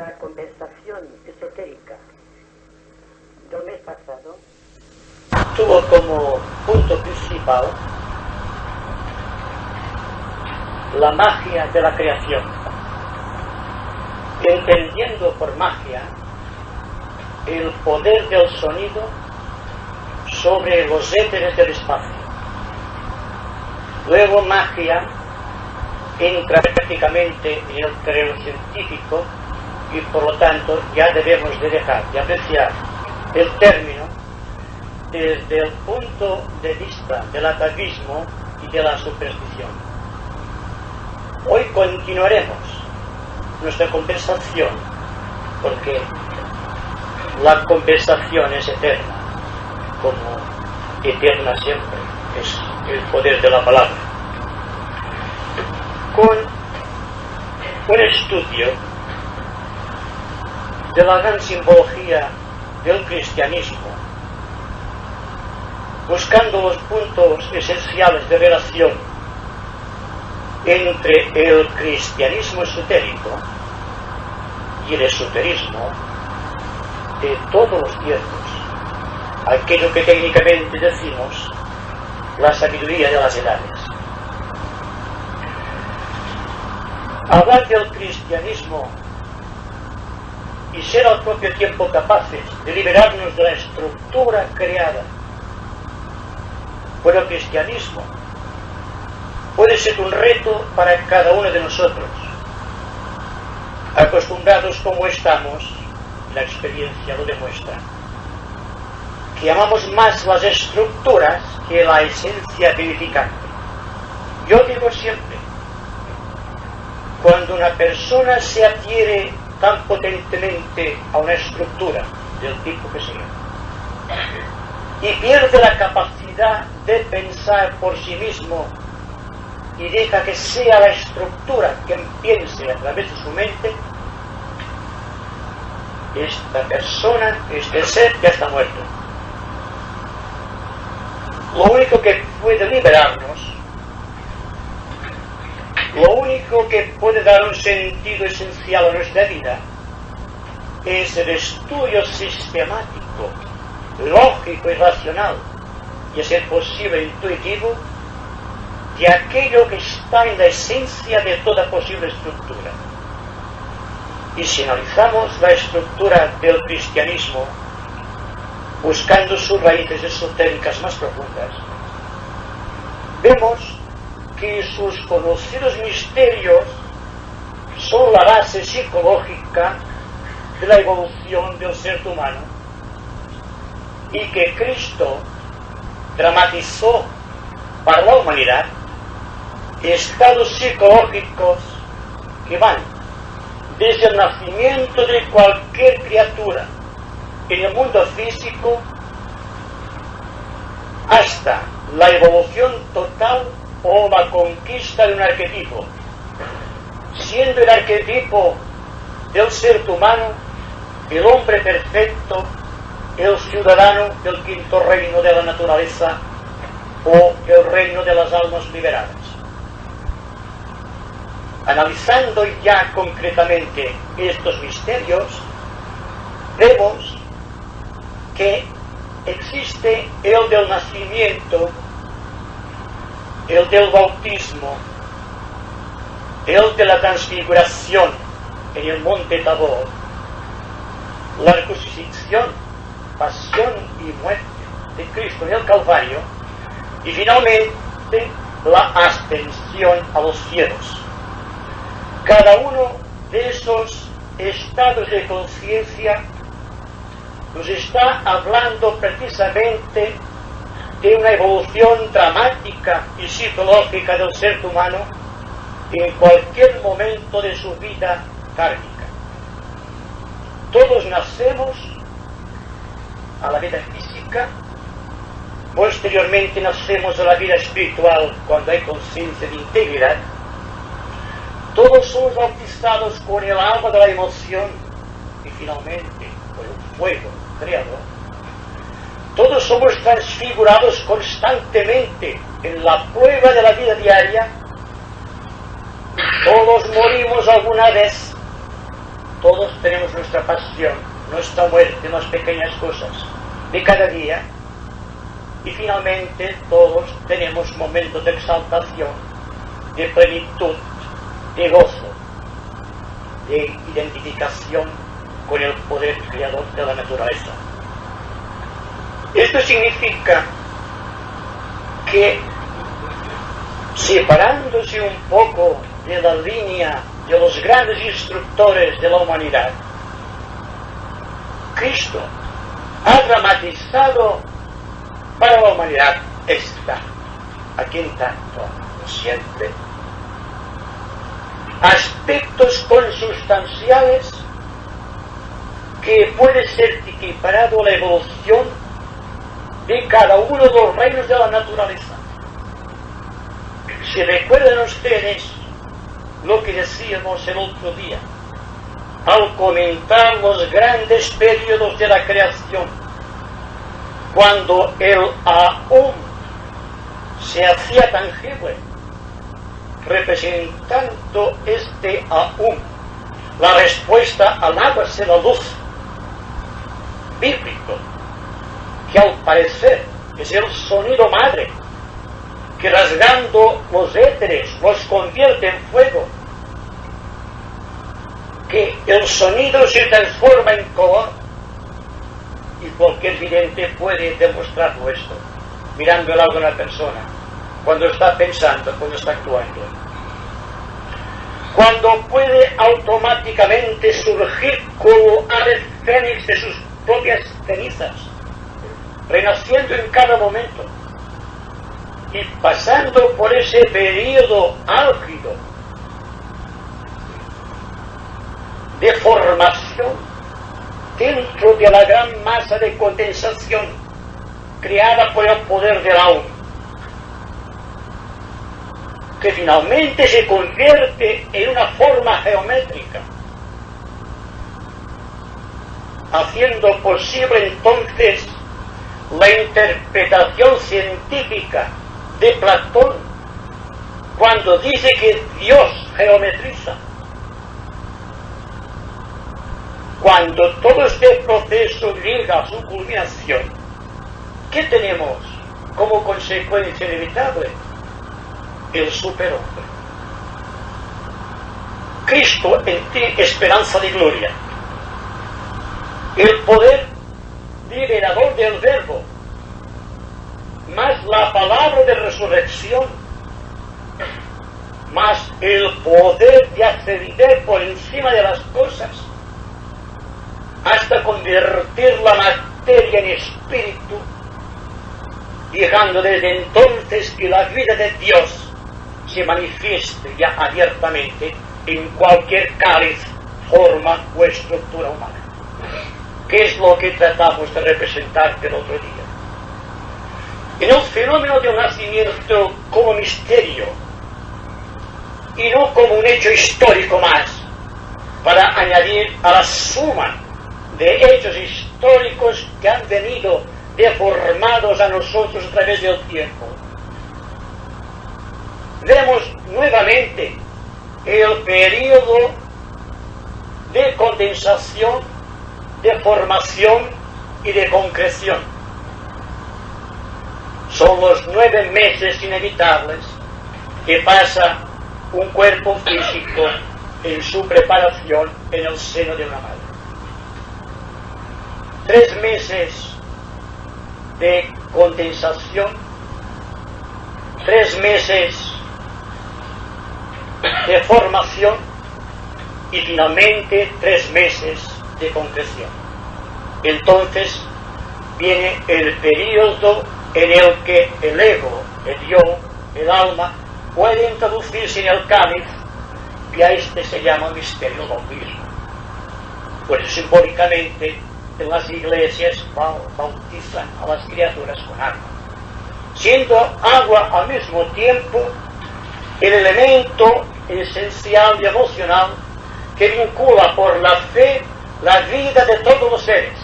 nuestra conversación esotérica del mes pasado tuvo como punto principal la magia de la creación, entendiendo por magia el poder del sonido sobre los éteres del espacio. Luego magia entra prácticamente en el terreno científico y por lo tanto ya debemos de dejar de apreciar el término desde el punto de vista del atavismo y de la superstición. Hoy continuaremos nuestra conversación porque la conversación es eterna, como eterna siempre es el poder de la palabra, con un estudio de la gran simbología del cristianismo, buscando los puntos esenciales de relación entre el cristianismo esotérico y el esoterismo de todos los tiempos, aquello que técnicamente decimos la sabiduría de las edades. Hablar del cristianismo y ser al propio tiempo capaces de liberarnos de la estructura creada por el cristianismo puede ser un reto para cada uno de nosotros, acostumbrados como estamos, la experiencia lo demuestra, que amamos más las estructuras que la esencia vivificante. Yo digo siempre, cuando una persona se adhiere tan potentemente a una estructura del tipo que sea y pierde la capacidad de pensar por sí mismo y deja que sea la estructura quien piense a través de su mente, esta persona, este ser ya está muerto. Lo único que puede liberarnos, lo único que puede dar un sentido esencial a nuestra vida es el estudio sistemático, lógico y racional, y a ser posible intuitivo, de aquello que está en la esencia de toda posible estructura. Y si analizamos la estructura del cristianismo, buscando sus raíces esotéricas más profundas, vemos que sus conocidos misterios son la base psicológica de la evolución del ser humano y que Cristo dramatizó para la humanidad estados psicológicos que van desde el nacimiento de cualquier criatura en el mundo físico hasta la evolución total o la conquista de un arquetipo, siendo el arquetipo del ser humano el hombre perfecto, el ciudadano del quinto reino de la naturaleza o el reino de las almas liberadas. Analizando ya concretamente estos misterios, vemos que existe el del nacimiento, el del bautismo, el de la transfiguración en el monte Tabor, la crucifixión, pasión y muerte de Cristo en el Calvario y finalmente la ascensión a los cielos. Cada uno de esos estados de conciencia nos está hablando precisamente de una evolución dramática y psicológica del ser humano en cualquier momento de su vida kármica. Todos nacemos a la vida física, posteriormente nacemos a la vida espiritual cuando hay conciencia de integridad. Todos somos bautizados con el agua de la emoción y finalmente por el fuego creador. Todos somos transfigurados constantemente en la prueba de la vida diaria. Todos morimos alguna vez Todos tenemos nuestra pasión, nuestra muerte, unas pequeñas cosas de cada día, y finalmente todos tenemos momentos de exaltación, de plenitud, de gozo, de identificación con el poder creador de la naturaleza. Esto significa que, separándose un poco de la línea de los grandes instructores de la humanidad, Cristo ha dramatizado para la humanidad esta, aquí en tanto, siempre, aspectos consustanciales que puede ser equiparado a la evolución de cada uno de los reinos de la naturaleza. Si recuerdan ustedes lo que decíamos el otro día, al comentar los grandes periodos de la creación, cuando el aún se hacía tangible, representando este aún, la respuesta al agua de la luz bíblico, que al parecer es el sonido madre, que rasgando los éteres los convierte en fuego, que el sonido se transforma en color, y cualquier vidente puede demostrarlo esto, mirando el agua de una persona, cuando está pensando, cuando está actuando. Cuando puede automáticamente surgir como ave fénix de sus propias cenizas, renaciendo en cada momento, y pasando por ese periodo álgido de formación dentro de la gran masa de condensación creada por el poder del aún, que finalmente se convierte en una forma geométrica, haciendo posible entonces la interpretación científica de Platón, cuando dice que Dios geometriza. Cuando todo este proceso llega a su culminación, ¿qué tenemos como consecuencia inevitable? El superhombre. Cristo en ti, esperanza de gloria. El poder liberador del verbo, más la palabra de resurrección, más el poder de ascender por encima de las cosas, hasta convertir la materia en espíritu, llegando desde entonces que la vida de Dios se manifieste ya abiertamente en cualquier cáliz, forma o estructura humana. ¿Qué es lo que tratamos de representar el otro día? En el fenómeno del nacimiento como misterio, y no como un hecho histórico más, para añadir a la suma de hechos históricos que han venido deformados a nosotros a través del tiempo. Vemos nuevamente el periodo de condensación, de formación y de concreción. Son los 9 meses inevitables que pasa un cuerpo físico en su preparación en el seno de una madre. 3 meses de condensación, 3 meses de formación y finalmente 3 meses de concreción. Entonces viene el periodo en el que el ego, el yo, el alma, puede introducirse en el cáliz, y a este se llama misterio del bautismo. Pues simbólicamente en las iglesias bautizan a las criaturas con agua, siendo agua al mismo tiempo el elemento esencial y emocional que vincula por la fe la vida de todos los seres,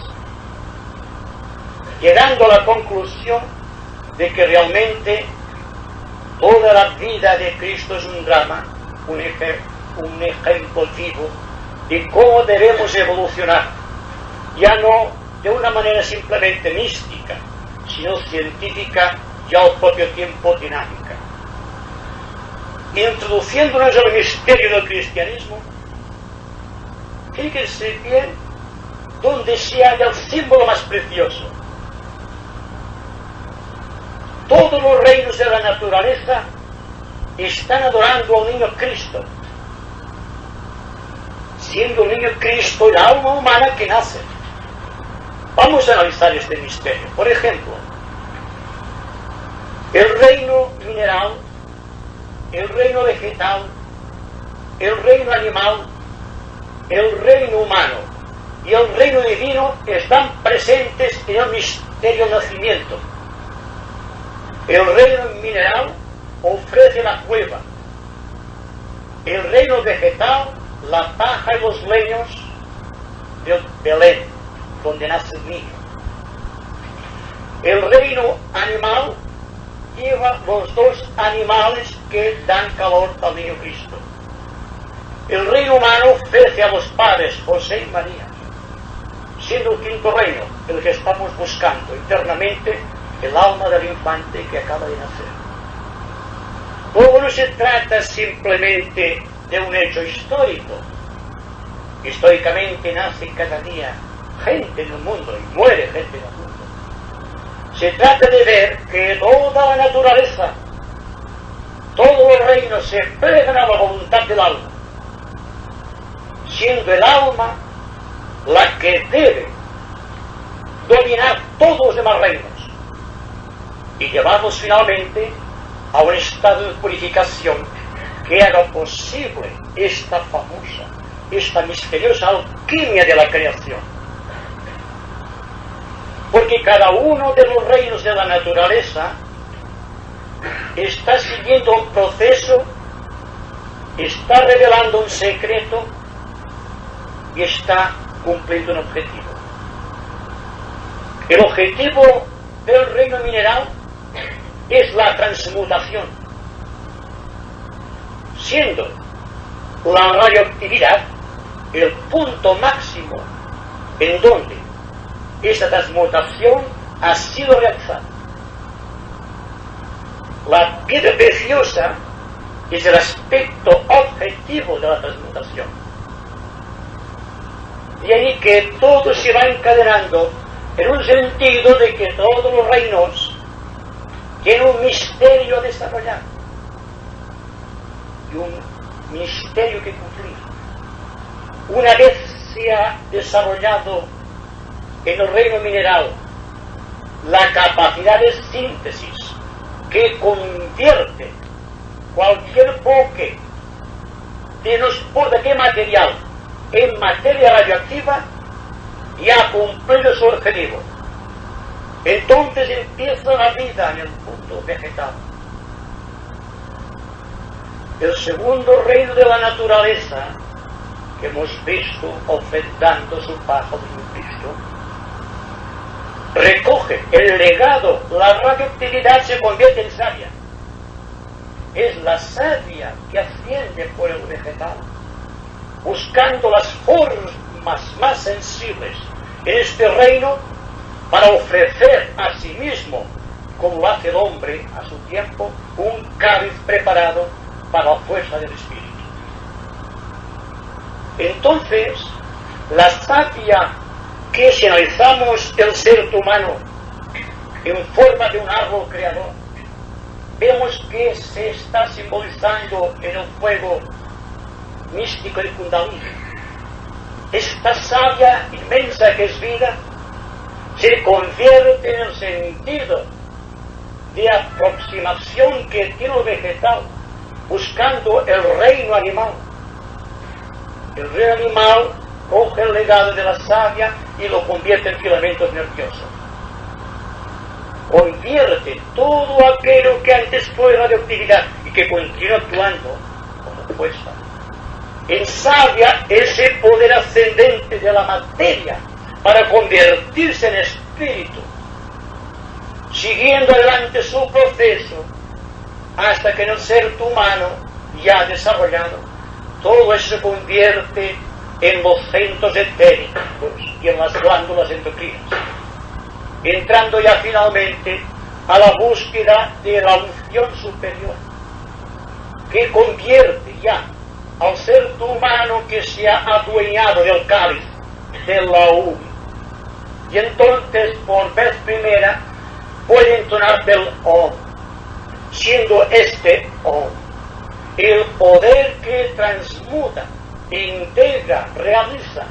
llegando a la conclusión de que realmente toda la vida de Cristo es un drama, un ejemplo vivo de cómo debemos evolucionar, ya no de una manera simplemente mística, sino científica y al propio tiempo dinámica. Introduciéndonos al misterio del cristianismo, fíjense bien donde se halla el símbolo más precioso. Todos los reinos de la naturaleza están adorando a un niño Cristo, siendo el niño Cristo el alma humana que nace. Vamos a analizar este misterio. Por ejemplo, el reino mineral, el reino vegetal, el reino animal, el reino humano y el reino divino están presentes en el misterio del nacimiento. El reino mineral ofrece la cueva, el reino vegetal la paja y los leños del Belén, donde nace el niño. El reino animal lleva los dos animales que dan calor al niño Cristo. El reino humano ofrece a los padres José y María, siendo el quinto reino el que estamos buscando internamente, el alma del infante que acaba de nacer. Luego no se trata simplemente de un hecho histórico. Históricamente nace cada día gente en el mundo y muere gente en el mundo. Se trata de ver que toda la naturaleza, todos los reinos se plegan a la voluntad del alma, siendo el alma la que debe dominar todos los demás reinos y llevarlos finalmente a un estado de purificación que haga posible esta famosa, esta misteriosa alquimia de la creación. Porque cada uno de los reinos de la naturaleza está siguiendo un proceso, está revelando un secreto y está cumpliendo un objetivo. El objetivo del reino mineral es la transmutación, siendo la radioactividad el punto máximo en donde esta transmutación ha sido realizada. La piedra preciosa es el aspecto objetivo de la transmutación. De ahí que todo se va encadenando en un sentido de que todos los reinos tienen un misterio a desarrollar y un misterio que cumplir. Una vez se ha desarrollado en el reino mineral la capacidad de síntesis que convierte cualquier bloque de no importa qué material en materia radioactiva, y ha cumplido su objetivo. Entonces empieza la vida en el mundo vegetal. El segundo reino de la naturaleza que hemos visto ofrendando su paja de Cristo recoge el legado, la radioactividad se convierte en savia. Es la savia que asciende por el vegetal, buscando las formas más sensibles en este reino para ofrecer a sí mismo, como lo hace el hombre a su tiempo, un cáliz preparado para la fuerza del espíritu. Entonces, la savia que si analizamos el ser humano en forma de un árbol creador, vemos que se está simbolizando en el fuego místico de Kundalini. Esta savia inmensa que es vida se convierte en el sentido de aproximación que tiene el vegetal buscando el reino animal. El reino animal coge el legado de la savia y lo convierte en filamentos nerviosos. Convierte todo aquello que antes fue radioactividad y que continúa actuando como fuerza en savia, ese poder ascendente de la materia para convertirse en espíritu, siguiendo adelante su proceso hasta que en el ser humano ya desarrollado todo eso se convierte en los centros etéricos y en las glándulas endocrinas, entrando ya finalmente a la búsqueda de la unción superior, que convierte ya al ser humano que se ha adueñado del cáliz de la uva, y entonces por vez primera puede entonarse el Om, siendo este Om el poder que transmuta, integra, realiza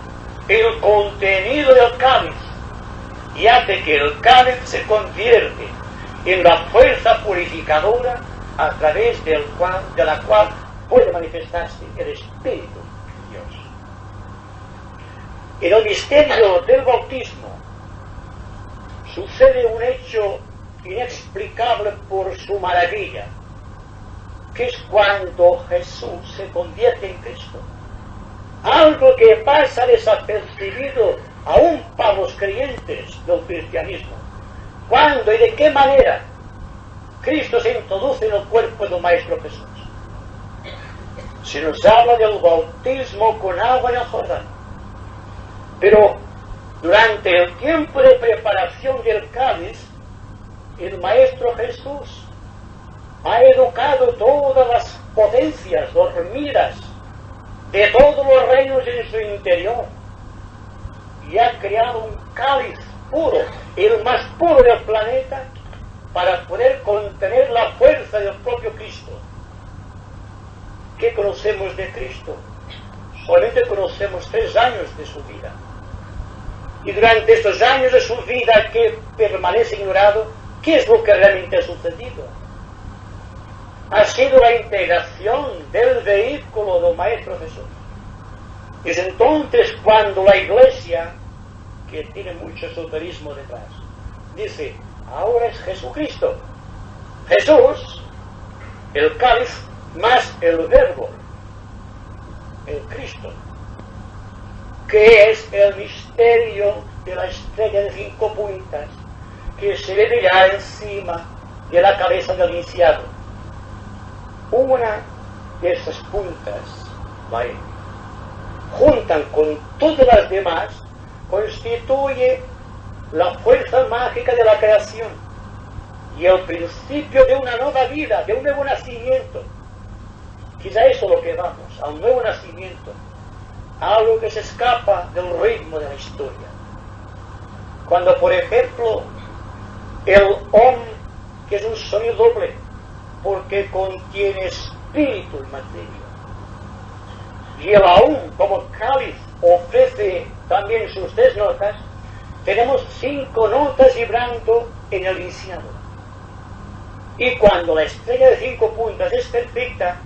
el contenido del cáliz y hace que el cáliz se convierte en la fuerza purificadora a través de la cual puede manifestarse el Espíritu de Dios. En el misterio del bautismo sucede un hecho inexplicable por su maravilla, que es cuando Jesús se convierte en Cristo. Algo que pasa desapercibido aún para los creyentes del cristianismo. ¿Cuándo y de qué manera Cristo se introduce en el cuerpo del Maestro Jesús? Se nos habla del bautismo con agua en el Jordán. Pero durante el tiempo de preparación del cáliz, el Maestro Jesús ha educado todas las potencias dormidas de todos los reinos en su interior y ha creado un cáliz puro, el más puro del planeta, para poder contener la fuerza del propio Cristo. ¿Qué conocemos de Cristo? Solamente conocemos 3 años de su vida. Y durante estos años de su vida que permanece ignorado, ¿qué es lo que realmente ha sucedido? Ha sido la integración del vehículo del Maestro Jesús. Es entonces cuando la Iglesia, que tiene mucho esoterismo detrás, dice, ahora es Jesucristo. Jesús, el cáliz, más el verbo, el Cristo, que es el misterio de la estrella de 5 puntas, que se ve brillar encima de la cabeza del iniciado. Una de esas puntas, la M, juntan con todas las demás, constituye la fuerza mágica de la creación y el principio de una nueva vida, de un nuevo nacimiento. Quizá eso es lo que vamos, a un nuevo nacimiento, algo que se escapa del ritmo de la historia. Cuando, por ejemplo, el Om, que es un sonido doble, porque contiene espíritu y materia, y el Aum, como cáliz, ofrece también sus 3 notas, tenemos 5 notas vibrando en el iniciado. Y cuando la estrella de 5 puntas es perfecta,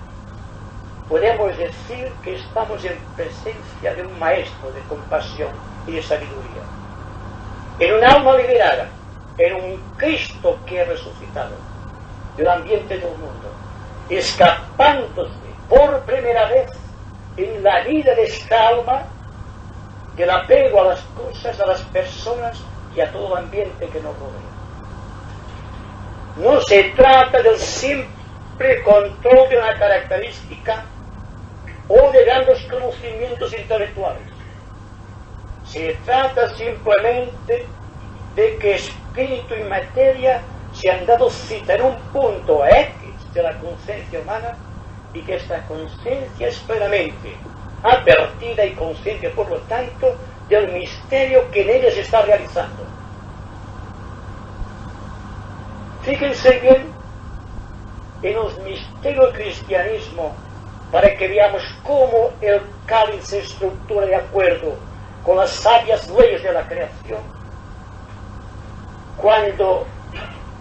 podemos decir que estamos en presencia de un maestro de compasión y de sabiduría, en un alma liberada, en un Cristo que ha resucitado del ambiente del mundo, escapándose por primera vez en la vida de esta alma del apego a las cosas, a las personas y a todo el ambiente que nos rodea. No se trata del simple control de una característica o de grandes conocimientos intelectuales. Se trata simplemente de que espíritu y materia se han dado cita en un punto X de la conciencia humana y que esta conciencia es plenamente advertida y consciente, por lo tanto, del misterio que en ella se está realizando. Fíjense bien en los misterios del cristianismo para que veamos cómo el cáliz se estructura de acuerdo con las sabias leyes de la creación. Cuando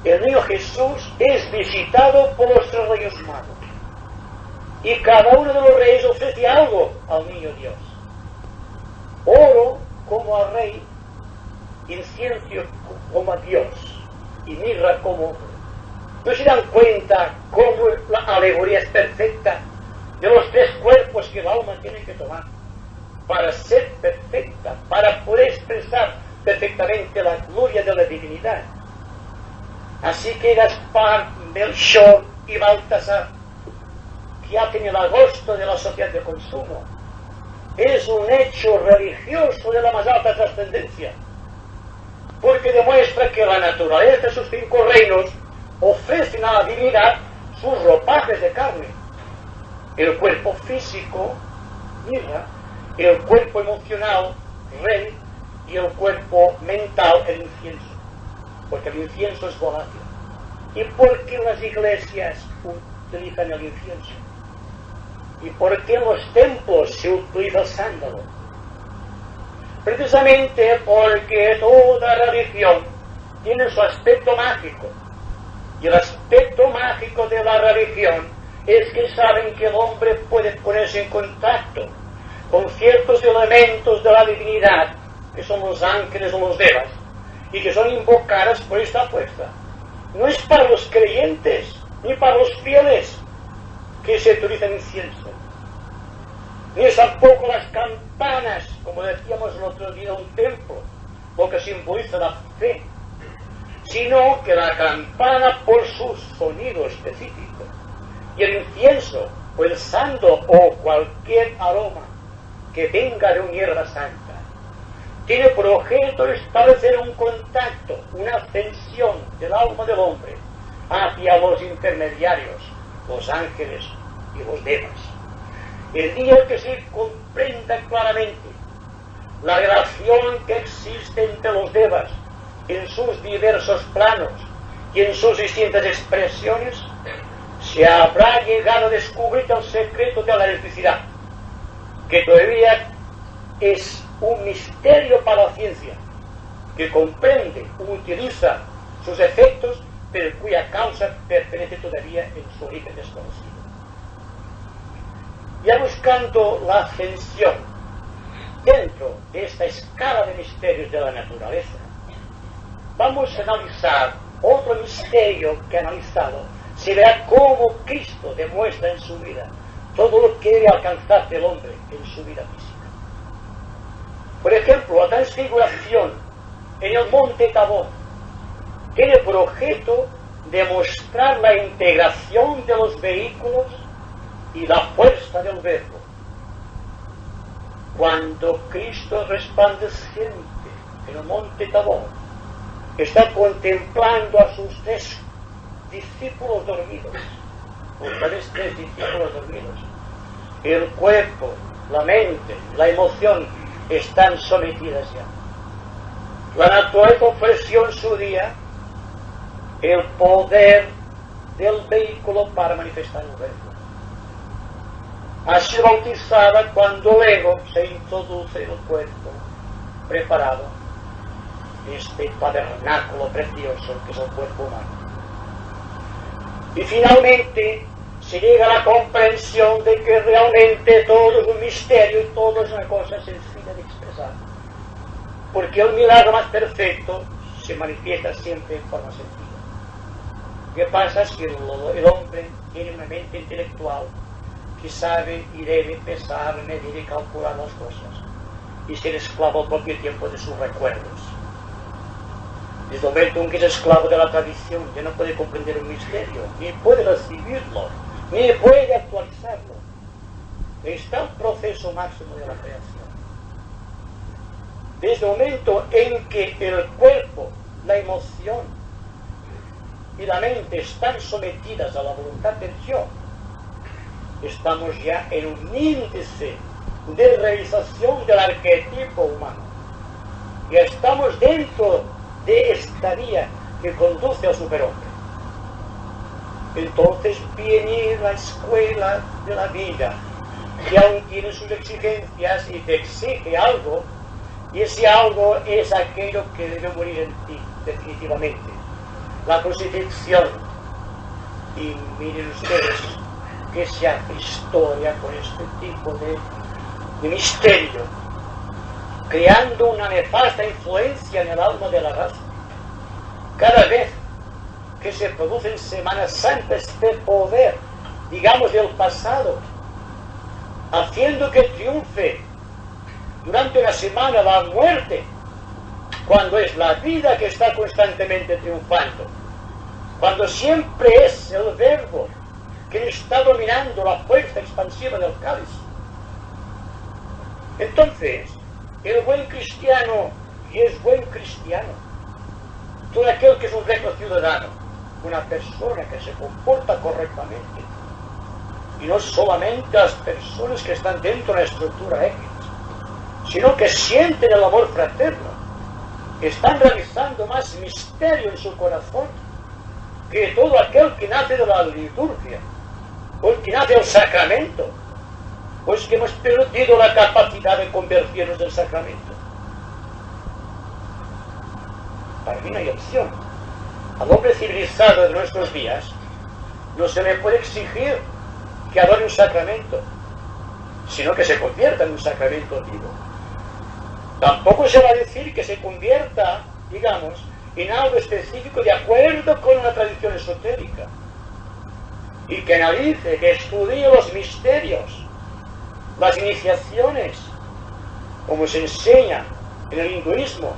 el niño Jesús es visitado por los 3 reyes magos y cada uno de los reyes ofrece algo al niño Dios: oro como al rey, incienso como a Dios y mirra como hombre. ¿No se dan cuenta cómo la alegoría es perfecta de los 3 cuerpos que el alma tiene que tomar para ser perfecta, para poder expresar perfectamente la gloria de la divinidad? Así que Gaspar, Melchor y Baltasar, que hacen el agosto de la sociedad de consumo, es un hecho religioso de la más alta trascendencia, porque demuestra que la naturaleza de sus 5 reinos ofrecen a la divinidad sus ropajes de carne. El cuerpo físico, mirra, el cuerpo emocional, rey, y el cuerpo mental, el incienso, porque el incienso es volátil. ¿Y por qué las iglesias utilizan el incienso? ¿Y por qué en los templos se utiliza el sándalo? Precisamente porque toda religión tiene su aspecto mágico. Y el aspecto mágico de la religión es que saben que el hombre puede ponerse en contacto con ciertos elementos de la divinidad, que son los ángeles o los devas, y que son invocadas por esta fuerza. No es para los creyentes, ni para los fieles, que se utiliza el incienso, ni es tampoco las campanas, como decíamos el otro día, un templo, lo que simboliza la fe, sino que la campana por su sonido específico, y el incienso, o el sándalo, o cualquier aroma que venga de una hierba santa, tiene por objeto establecer un contacto, una ascensión del alma del hombre hacia los intermediarios, los ángeles y los devas. El día que se comprenda claramente la relación que existe entre los devas en sus diversos planos y en sus distintas expresiones, se habrá llegado a descubrir el secreto de la electricidad, que todavía es un misterio para la ciencia, que comprende, utiliza sus efectos, pero cuya causa pertenece todavía en su origen desconocido. Ya buscando la ascensión dentro de esta escala de misterios de la naturaleza, vamos a analizar otro misterio que analizado se verá cómo Cristo demuestra en su vida todo lo que debe alcanzar el hombre en su vida física. Por ejemplo, la transfiguración en el monte Tabor tiene por objeto demostrar la integración de los vehículos y la fuerza del verbo. Cuando Cristo resplandeciente en el monte Tabor está contemplando a sus 3 discípulos dormidos, tres discípulos dormidos, el cuerpo, la mente, la emoción están sometidas ya. La naturaleza ofreció en su día el poder del vehículo para manifestar el verbo. Ha sido bautizada cuando luego se introduce en el cuerpo preparado este tabernáculo precioso que es el cuerpo humano. Y finalmente se llega a la comprensión de que realmente todo es un misterio y todo es una cosa sencilla de expresar, porque el milagro más perfecto se manifiesta siempre en forma sencilla. ¿Qué pasa si el hombre tiene una mente intelectual que sabe y debe pesar, medir y calcular las cosas, y ser esclavo al propio tiempo de sus recuerdos? Desde el momento en que es esclavo de la tradición, ya no puede comprender un misterio, ni puede recibirlo, ni puede actualizarlo. Está el proceso máximo de la creación. Desde el momento en que el cuerpo, la emoción y la mente están sometidas a la voluntad de Dios, estamos ya en un índice de realización del arquetipo humano. Ya estamos dentro de esta vía que conduce al superhombre. Entonces viene la escuela de la vida, que aún tiene sus exigencias y te exige algo, y ese algo es aquello que debe morir en ti, definitivamente. La crucifixión. Y miren ustedes que se hace historia con este tipo de misterio, creando una nefasta influencia en el alma de la raza. Cada vez que se produce en Semana Santa este poder, digamos, del pasado, haciendo que triunfe durante una semana la muerte, cuando es la vida que está constantemente triunfando, cuando siempre es el verbo que está dominando la fuerza expansiva del cáliz. Entonces, el buen cristiano, y es buen cristiano, todo aquel que es un recto ciudadano, una persona que se comporta correctamente, y no solamente las personas que están dentro de la estructura X, sino que sienten el amor fraterno, están realizando más misterio en su corazón que todo aquel que nace de la liturgia, o el que nace del sacramento, pues que hemos perdido la capacidad de convertirnos del sacramento. Para mí no hay opción. Al hombre civilizado de nuestros días no se le puede exigir que adore un sacramento, sino que se convierta en un sacramento vivo. Tampoco se va a decir que se convierta, digamos, en algo específico de acuerdo con una tradición esotérica, y que analice, que estudie los misterios, las iniciaciones, como se enseña en el hinduismo,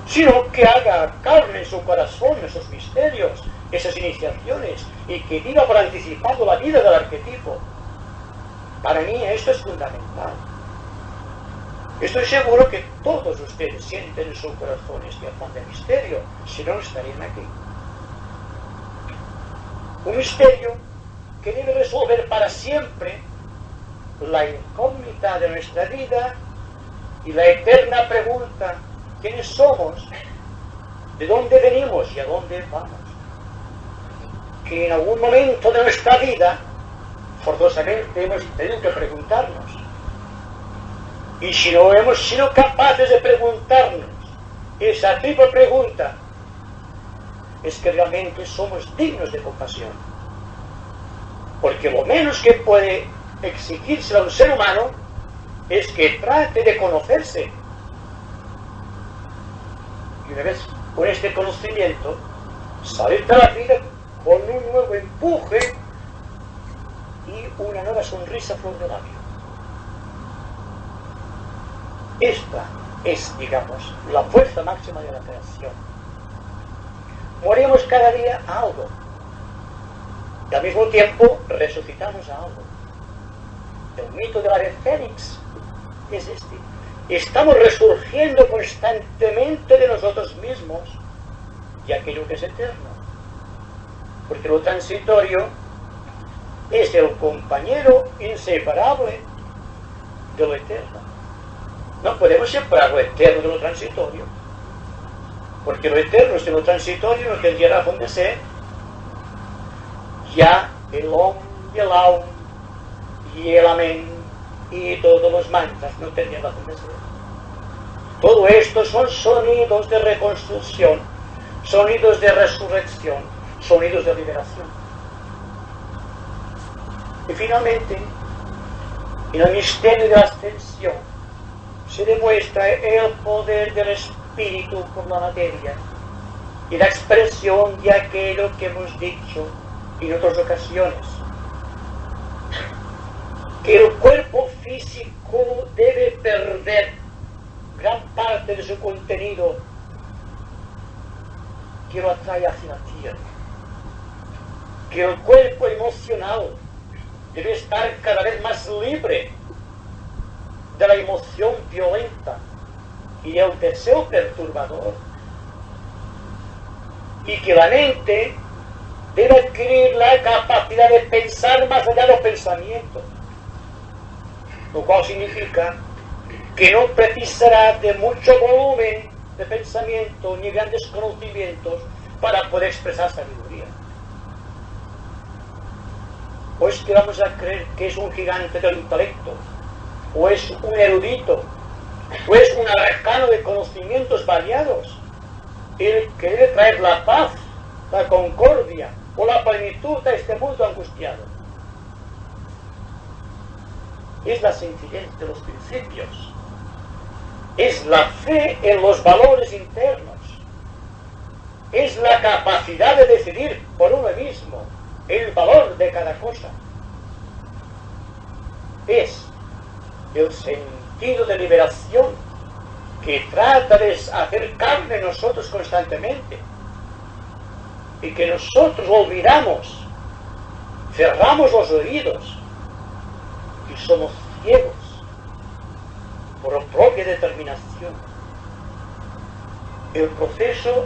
sino que haga carne en su corazón esos misterios, esas iniciaciones, y que viva por anticipado la vida del arquetipo. Para mí esto es fundamental. Estoy seguro que todos ustedes sienten en su corazón este afán de misterio, si no, no estarían aquí. Un misterio que debe resolver para siempre la incógnita de nuestra vida y la eterna pregunta: ¿quiénes somos? ¿De dónde venimos y a dónde vamos? Que en algún momento de nuestra vida forzosamente hemos tenido que preguntarnos. Y si no hemos sido capaces de preguntarnos esa triple pregunta, es que realmente somos dignos de compasión. Porque lo menos que puede exigirse a un ser humano es que trate de conocerse. Y una vez con este conocimiento, salir de la vida con un nuevo empuje y una nueva sonrisa a flor de labio. Esta es, digamos, la fuerza máxima de la creación. Morimos cada día a algo, y al mismo tiempo resucitamos a algo. El mito del ave fénix es este. Estamos resurgiendo constantemente de nosotros mismos y aquello que es eterno. Porque lo transitorio es el compañero inseparable de lo eterno. No podemos separar lo eterno de lo transitorio, porque lo eterno sin lo transitorio no tendría razón de ser. Ya el om y el aum y el amén y todos los mantras no tendrían razón de ser. Todo esto son sonidos de reconstrucción, sonidos de resurrección, sonidos de liberación. Y finalmente, en el misterio de la ascensión se demuestra el poder del espíritu por la materia y la expresión de aquello que hemos dicho en otras ocasiones, que el cuerpo físico debe perder gran parte de su contenido que lo atrae hacia la tierra, que el cuerpo emocional debe estar cada vez más libre de la emoción violenta y del deseo perturbador, y que la mente debe adquirir la capacidad de pensar más allá de los pensamientos, lo cual significa que no precisará de mucho volumen de pensamiento ni grandes conocimientos para poder expresar sabiduría. ¿O es que vamos a creer que es un gigante del intelecto? ¿O es un erudito? ¿O es un arcano de conocimientos variados? El que debe traer la paz, la concordia o la plenitud a este mundo angustiado. Es la sencillez de los principios. Es la fe en los valores internos. Es la capacidad de decidir por uno mismo el valor de cada cosa. Es el sentido de liberación que trata de hacer carne en nosotros constantemente y que nosotros olvidamos, cerramos los oídos y somos ciegos por propia determinación. El proceso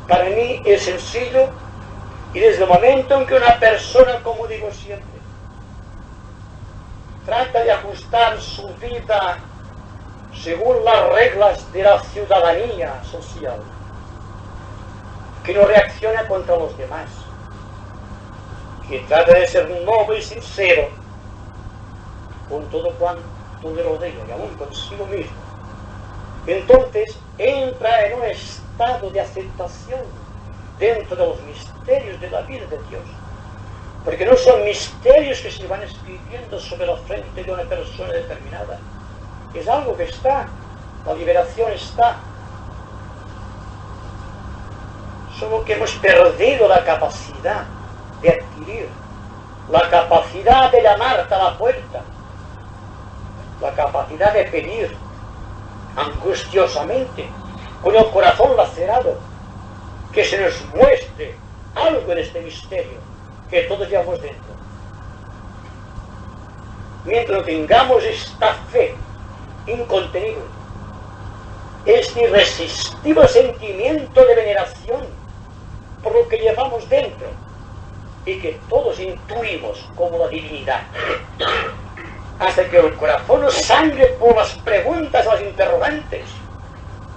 para mí es sencillo y desde el momento en que una persona, como digo siempre, trata de ajustar su vida según las reglas de la ciudadanía social, que no reacciona contra los demás, que trata de ser noble y sincero con todo cuanto le rodea y aún consigo mismo, entonces entra en un estado de aceptación dentro de los misterios de la vida de Dios, porque no son misterios que se van escribiendo sobre la frente de una persona determinada, es algo que está, la liberación está, solo que hemos perdido la capacidad de adquirir, la capacidad de llamarte a la puerta, la capacidad de pedir angustiosamente, con el corazón lacerado, que se nos muestre algo de este misterio que todos llevamos dentro. Mientras no tengamos esta fe incontenible, este irresistible sentimiento de veneración por lo que llevamos dentro y que todos intuimos como la divinidad, hasta que el corazón nos sangre por las preguntas, las interrogantes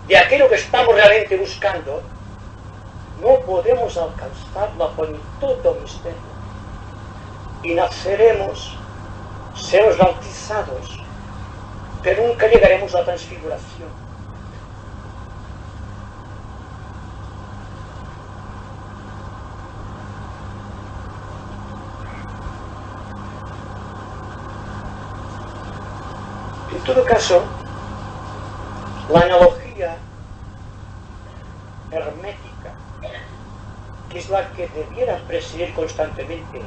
de aquello que estamos realmente buscando, no podemos alcanzar la plenitud del misterio y naceremos, seremos bautizados, pero nunca llegaremos a la transfiguración. En todo caso, la analogía hermética, que es la que debiera presidir constantemente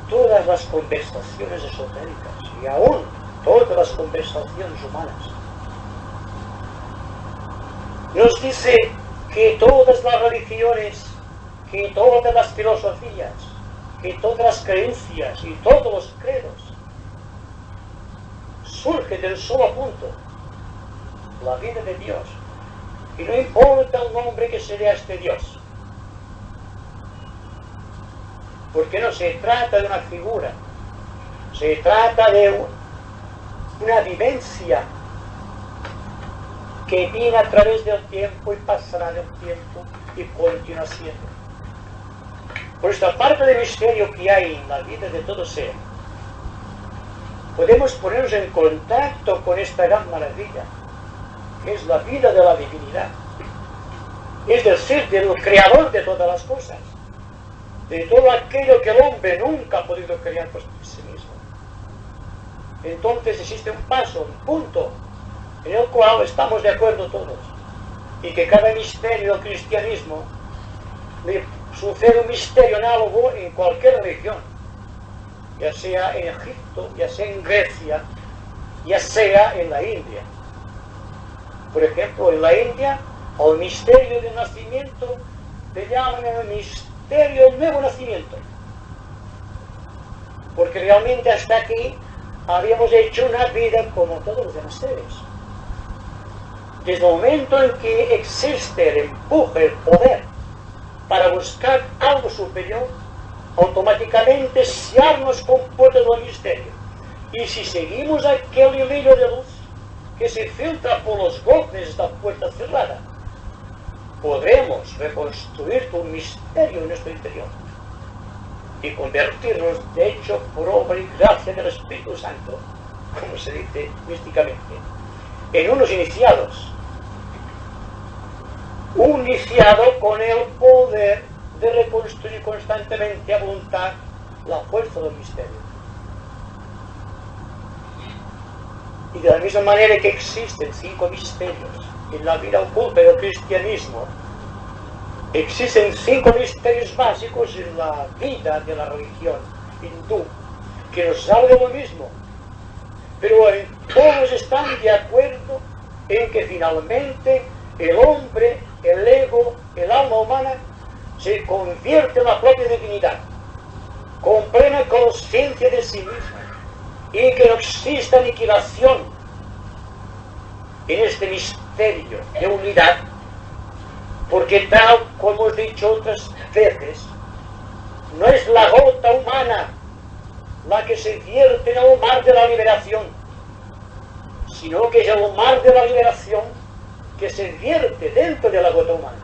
todas las conversaciones esotéricas y aún todas las conversaciones humanas, nos dice que todas las religiones, que todas las filosofías, que todas las creencias y todos los credos surge del solo punto, la vida de Dios, y no importa el nombre que se dé a este Dios, porque no se trata de una figura, se trata de una vivencia que viene a través del tiempo y pasará del tiempo y continúa siendo. Por esta parte de misterio que hay en la vida de todo ser, podemos ponernos en contacto con esta gran maravilla, que es la vida de la divinidad, es decir, del creador de todas las cosas, de todo aquello que el hombre nunca ha podido crear por sí mismo. Entonces existe un paso, un punto, en el cual estamos de acuerdo todos, y que cada misterio del cristianismo le sucede un misterio análogo en cualquier religión, ya sea en Egipto, ya sea en Grecia, ya sea en la India. Por ejemplo, en la India, al misterio del nacimiento le llaman el misterio del nuevo nacimiento, porque realmente hasta aquí habíamos hecho una vida como todos los demás seres. Desde el momento en que existe el empuje, el poder para buscar algo superior, automáticamente ya nos comporta el misterio. Y si seguimos aquel hilillo de luz que se filtra por los golpes de esta puerta cerrada, podremos reconstruir un misterio en nuestro interior y convertirnos, de hecho, por obra y gracia del Espíritu Santo, como se dice místicamente, en unos iniciados. Un iniciado con el poder de reconstruir constantemente a voluntad la fuerza del misterio. Y de la misma manera que existen 5 misterios en la vida oculta del cristianismo, existen 5 misterios básicos en la vida de la religión hindú, que nos hablan de lo mismo, pero todos están de acuerdo en que finalmente el hombre, el ego, el alma humana se convierte en la propia divinidad, con plena conciencia de sí misma, y que no existe aniquilación en este misterio de unidad, porque tal como hemos dicho otras veces, no es la gota humana la que se vierte en el mar de la liberación, sino que es el mar de la liberación que se vierte dentro de la gota humana.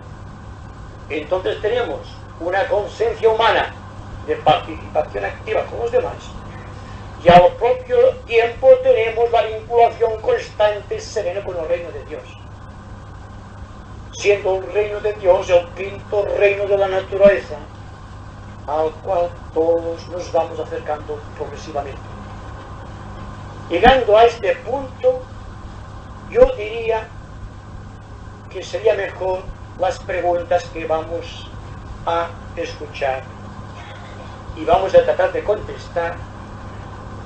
Entonces tenemos una conciencia humana de participación activa con los demás, y al propio tiempo tenemos la vinculación constante y serena con el reino de Dios, siendo el reino de Dios el quinto reino de la naturaleza, al cual todos nos vamos acercando progresivamente. Llegando a este punto, yo diría que sería mejor las preguntas que vamos a escuchar y vamos a tratar de contestar,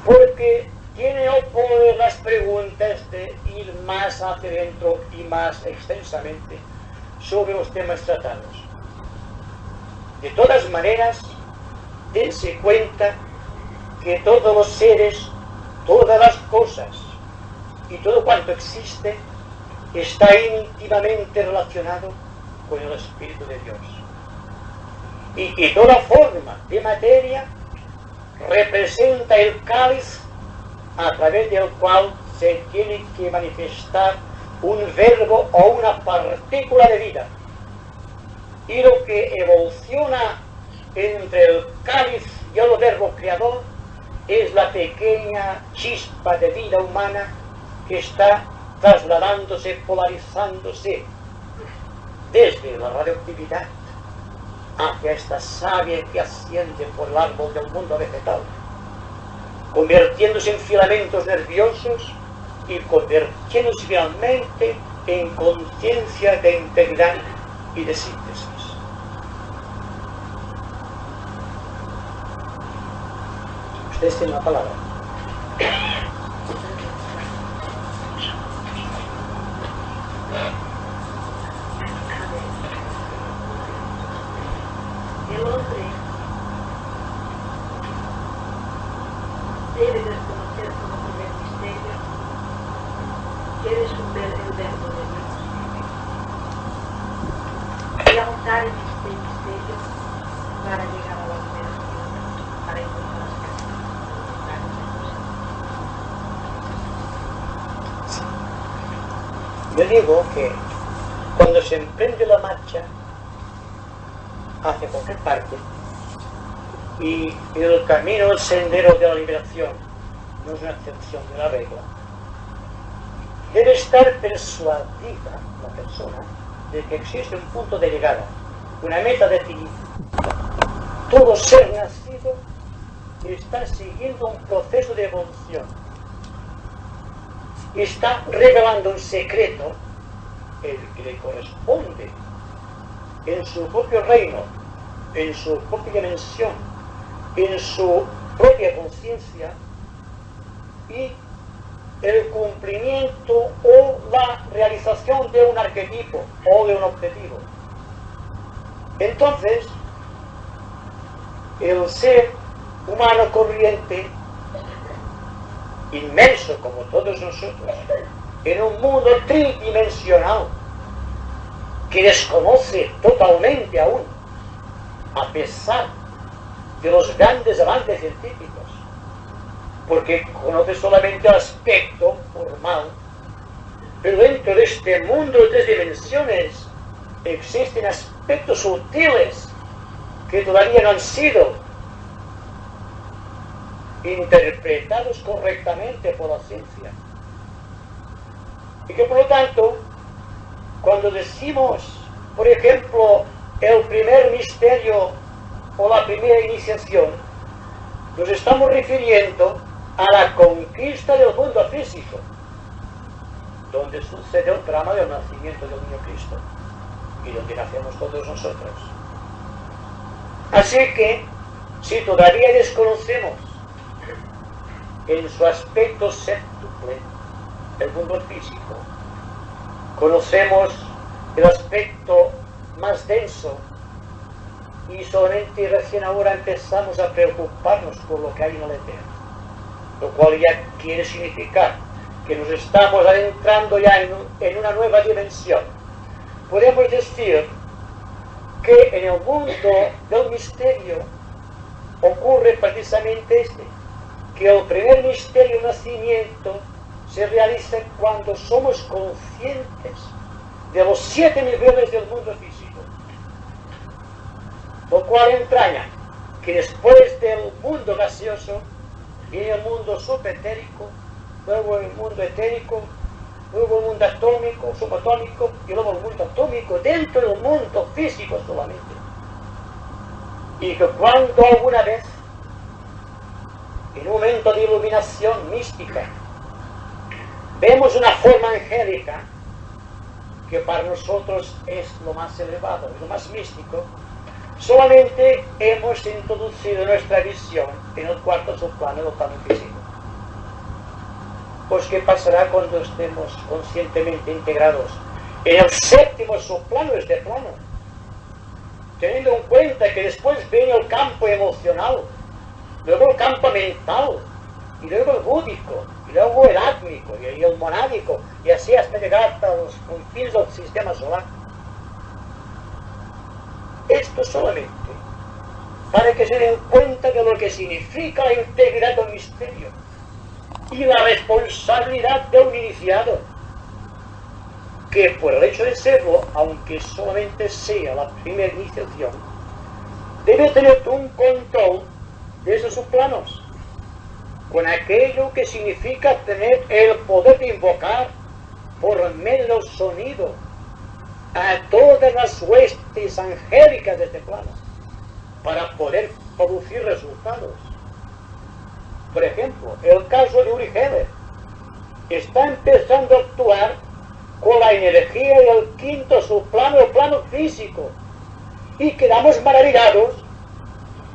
porque tiene el poder las preguntas de ir más hacia adentro y más extensamente sobre los temas tratados. De todas maneras, dense cuenta que todos los seres, todas las cosas y todo cuanto existe está íntimamente relacionado con el Espíritu de Dios, y que toda forma de materia representa el cáliz a través del cual se tiene que manifestar un verbo o una partícula de vida, y lo que evoluciona entre el cáliz y el verbo creador es la pequeña chispa de vida humana que está trasladándose, polarizándose desde la radioactividad hacia esta savia que asciende por el árbol del mundo vegetal, convirtiéndose en filamentos nerviosos y convirtiéndose finalmente en conciencia de integridad y de síntesis. Ustedes tienen la palabra. El hombre debe reconocer como primer misterio que eres el verbo de Dios y avanzar en este misterio para llegar a la liberación, para encontrar las casas. Yo digo que cuando se emprende la marcha hacia cualquier parte, y el camino, el sendero de la liberación no es una excepción de la regla, debe estar persuadida la persona de que existe un punto de llegada, una meta definida. Todo ser nacido está siguiendo un proceso de evolución, está revelando un secreto, el que le corresponde en su propio reino, en su propia dimensión, en su propia conciencia, y el cumplimiento o la realización de un arquetipo o de un objetivo. Entonces, el ser humano corriente, inmenso como todos nosotros, en un mundo tridimensional que desconoce totalmente aún, a pesar de los grandes avances científicos, porque conoce solamente el aspecto formal, pero dentro de este mundo de tres dimensiones existen aspectos sutiles que todavía no han sido interpretados correctamente por la ciencia, y que por lo tanto, cuando decimos, por ejemplo, el primer misterio o la primera iniciación, nos estamos refiriendo a la conquista del mundo físico, donde sucede el drama del nacimiento del niño Cristo y donde nacemos todos nosotros. Así que, si todavía desconocemos en su aspecto séptuple el mundo físico, conocemos el aspecto más denso, y solamente recién ahora empezamos a preocuparnos por lo que hay en el eterno, lo cual ya quiere significar que nos estamos adentrando ya en una nueva dimensión, podemos decir que en el mundo del misterio ocurre precisamente que el primer misterio del nacimiento se realiza cuando somos conscientes de los 7 niveles del mundo físico, lo cual entraña que después del mundo gaseoso viene el mundo subetérico, luego el mundo etérico, luego el mundo atómico, subatómico y luego el mundo atómico dentro del mundo físico solamente. Y que cuando alguna vez, en un momento de iluminación mística, vemos una forma angélica que para nosotros es lo más elevado, lo más místico, solamente hemos introducido nuestra visión en el cuarto subplano del plano físico. Pues ¿qué pasará cuando estemos conscientemente integrados en el 7º subplano de este plano? Teniendo en cuenta que después viene el campo emocional, luego el campo mental, y luego el búdico, y luego el átmico, y el monádico, y así hasta llegar hasta los confines del sistema solar. Esto solamente para que se den cuenta de lo que significa la integridad del misterio y la responsabilidad de un iniciado, que por el hecho de serlo, aunque solamente sea la primera iniciación, debe tener un control de esos subplanos, con aquello que significa tener el poder de invocar por medio del sonido a todas las huestes angélicas de este plano, para poder producir resultados. Por ejemplo, el caso de Uri Geller está empezando a actuar con la energía del 5º subplano, el plano físico, y quedamos maravillados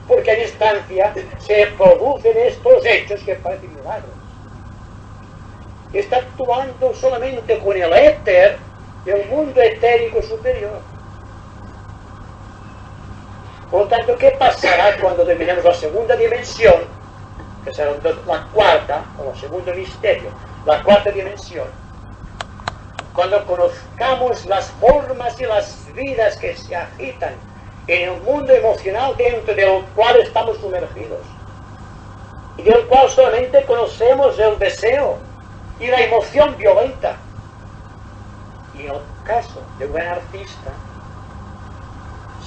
porque a distancia se producen estos hechos que parecen milagros. Está actuando solamente con el éter del mundo etérico superior. Por lo tanto, ¿qué pasará cuando terminemos la segunda dimensión, que será la cuarta, o el segundo misterio, la cuarta dimensión? Cuando conozcamos las formas y las vidas que se agitan en el mundo emocional dentro del cual estamos sumergidos, y del cual solamente conocemos el deseo y la emoción violenta. Y en el caso de un gran artista,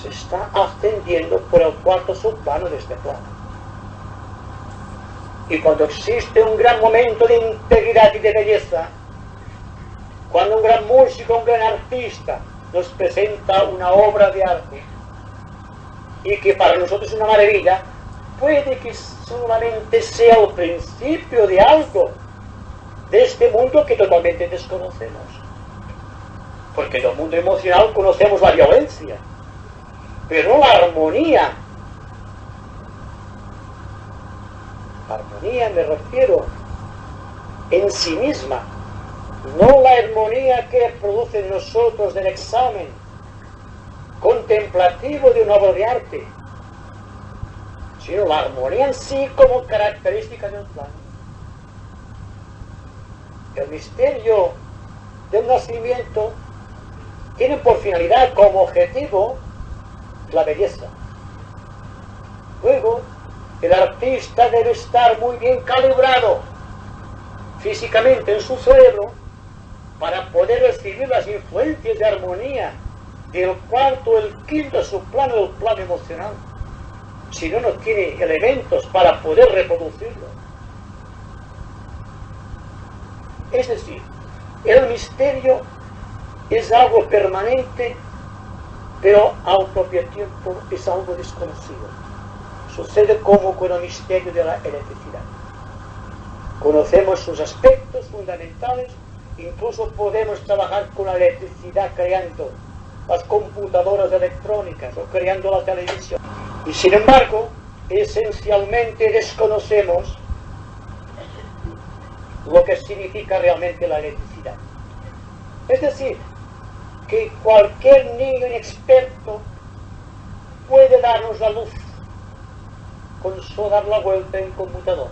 se está ascendiendo por el 4º subplano de este plano. Y cuando existe un gran momento de integridad y de belleza, cuando un gran músico, un gran artista nos presenta una obra de arte, y que para nosotros es una maravilla, puede que solamente sea el principio de algo de este mundo que totalmente desconocemos. Porque del mundo emocional conocemos la violencia, pero no la armonía. Armonía me refiero en sí misma, no la armonía que produce en nosotros del examen contemplativo de una obra de arte, sino la armonía en sí como característica del plano. El misterio del nacimiento tiene por finalidad, como objetivo, la belleza. Luego, el artista debe estar muy bien calibrado físicamente en su cerebro para poder recibir las influencias de armonía del 4º, el 5º subplano del plano emocional. Si no, no tiene elementos para poder reproducirlo. Es decir, el misterio es algo permanente, pero al propio tiempo es algo desconocido. Sucede como con el misterio de la electricidad. Conocemos sus aspectos fundamentales, incluso podemos trabajar con la electricidad creando las computadoras electrónicas o creando la televisión. Y sin embargo, esencialmente desconocemos lo que significa realmente la electricidad. Es decir, que cualquier niño inexperto puede darnos la luz con solo dar la vuelta en computador.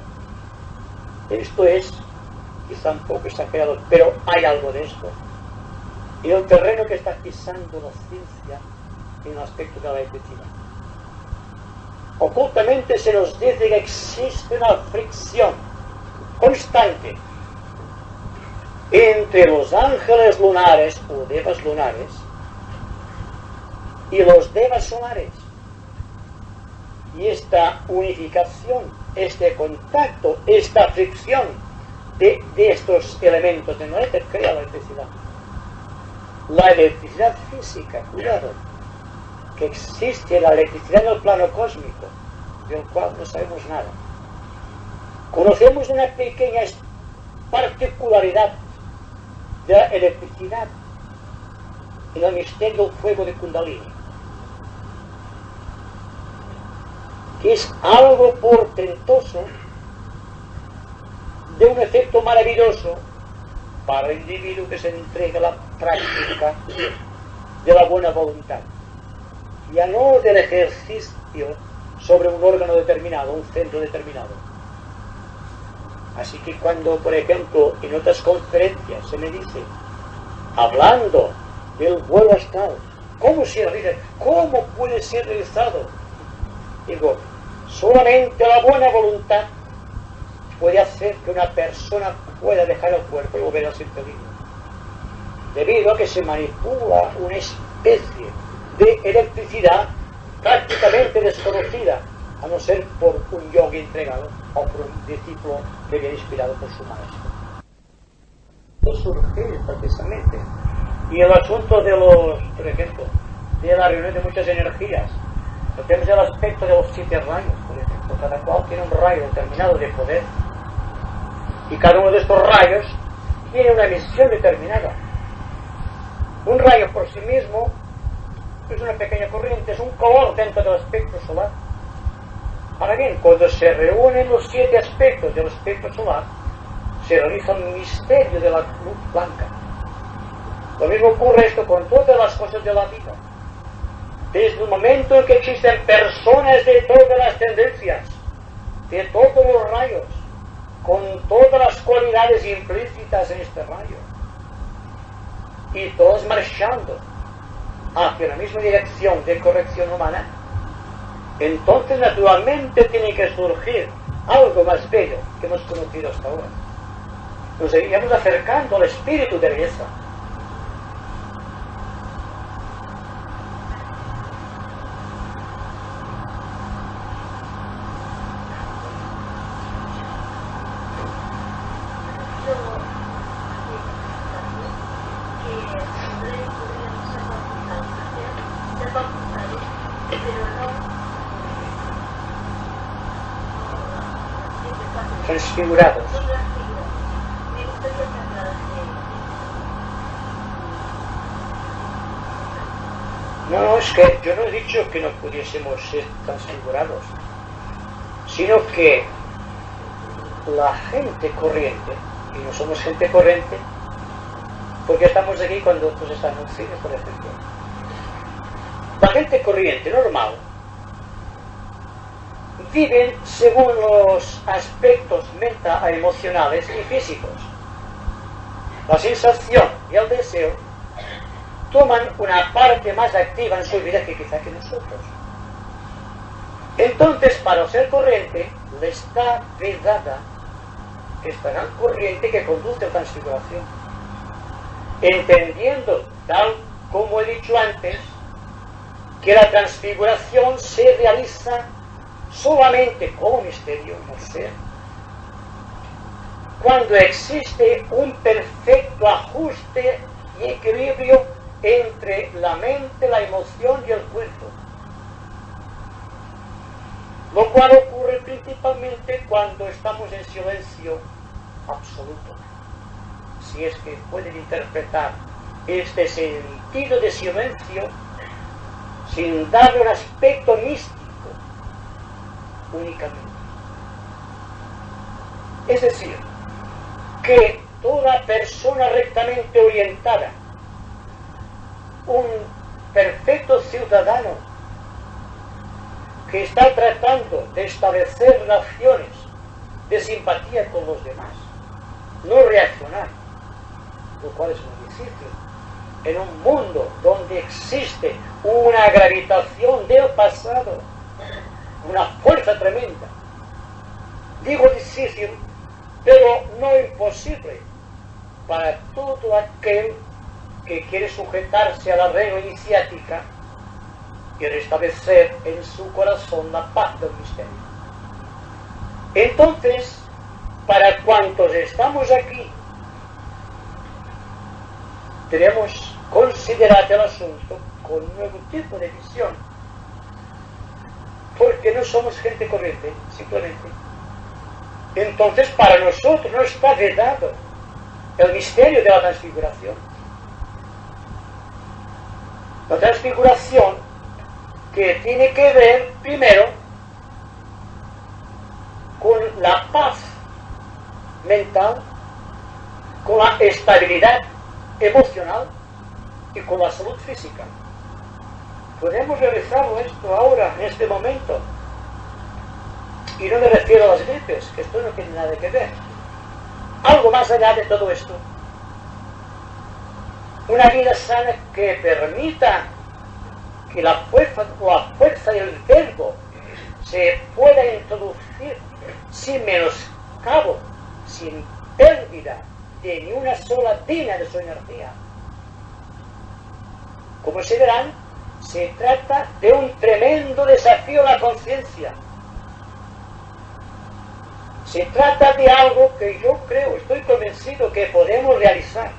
Esto es quizá un poco exagerado, pero hay algo de esto. Y el terreno que está pisando la ciencia en el aspecto de la electricidad. Ocultamente se nos dice que existe una fricción constante entre los ángeles lunares o devas lunares y los devas solares. Y esta unificación, este contacto, esta fricción de estos elementos en la éter crea la electricidad. La electricidad física, cuidado, que existe la electricidad en el plano cósmico, del cual no sabemos nada. Conocemos una pequeña particularidad de la electricidad en el misterio del fuego de Kundalini, que es algo portentoso de un efecto maravilloso para el individuo que se entrega a la práctica de la buena voluntad, ya no del ejercicio sobre un órgano determinado, un centro determinado. Así que cuando, por ejemplo, en otras conferencias se me dice, hablando del vuelo astral, ¿cómo se realiza? ¿Cómo puede ser realizado? Digo, solamente la buena voluntad puede hacer que una persona pueda dejar el cuerpo y volver al sitio divino, debido a que se manipula una especie de electricidad prácticamente desconocida, a no ser por un yogi entregado o por un discípulo que viene inspirado por su maestro. Esto surge precisamente. Y el asunto de los, por ejemplo, de la reunión de muchas energías, tenemos el aspecto de los 7 rayos, por ejemplo, cada cual tiene un rayo determinado de poder, y cada uno de estos rayos tiene una misión determinada. Un rayo por sí mismo es una pequeña corriente, es un color dentro del espectro solar. Ahora bien, cuando se reúnen los 7 aspectos del espectro solar, se realiza un misterio de la luz blanca. Lo mismo ocurre esto con todas las cosas de la vida. Desde el momento en que existen personas de todas las tendencias, de todos los rayos, con todas las cualidades implícitas en este rayo, y todos marchando hacia la misma dirección de corrección humana, entonces naturalmente tiene que surgir algo más bello que hemos conocido hasta ahora. Nos seguimos acercando al espíritu de belleza. Transfigurados. No, es que yo no he dicho que no pudiésemos ser transfigurados, sino que la gente corriente, y no somos gente corriente, porque estamos aquí cuando otros están en un cine, por ejemplo. La gente corriente, normal, viven según los aspectos emocionales y físicos. La sensación y el deseo toman una parte más activa en su vida que quizá que nosotros. Entonces, para el ser corriente, le está vedada esta gran corriente que conduce a la transfiguración, entendiendo, tal como he dicho antes, que la transfiguración se realiza solamente como misterio en el ser, cuando existe un perfecto ajuste y equilibrio entre la mente, la emoción y el cuerpo, lo cual ocurre principalmente cuando estamos en silencio absoluto, si es que pueden interpretar este sentido de silencio sin darle un aspecto místico únicamente. Es decir, que toda persona rectamente orientada, un perfecto ciudadano que está tratando de establecer relaciones de simpatía con los demás, no reaccionar, lo cual es muy difícil. En un mundo donde existe una gravitación del pasado, una fuerza tremenda. Digo difícil, pero no imposible para todo aquel que quiere sujetarse a la regla iniciática y restablecer en su corazón la paz del misterio. Entonces, para cuantos estamos aquí, debemos considerar el asunto con un nuevo tipo de visión, porque no somos gente corriente, simplemente. Entonces, para nosotros no está vedado el misterio de la transfiguración. La transfiguración que tiene que ver, primero, con la paz mental, con la estabilidad emocional y con la salud física. Podemos realizarlo esto ahora, en este momento. Y no me refiero a las gripes, que esto no tiene nada que ver. Algo más allá de todo esto. Una vida sana que permita que la fuerza del verbo se pueda introducir sin menoscabo, sin pérdida de ni una sola dina de su energía. Como se verán, se trata de un tremendo desafío a la conciencia. Se trata de algo que yo creo, estoy convencido que podemos realizar,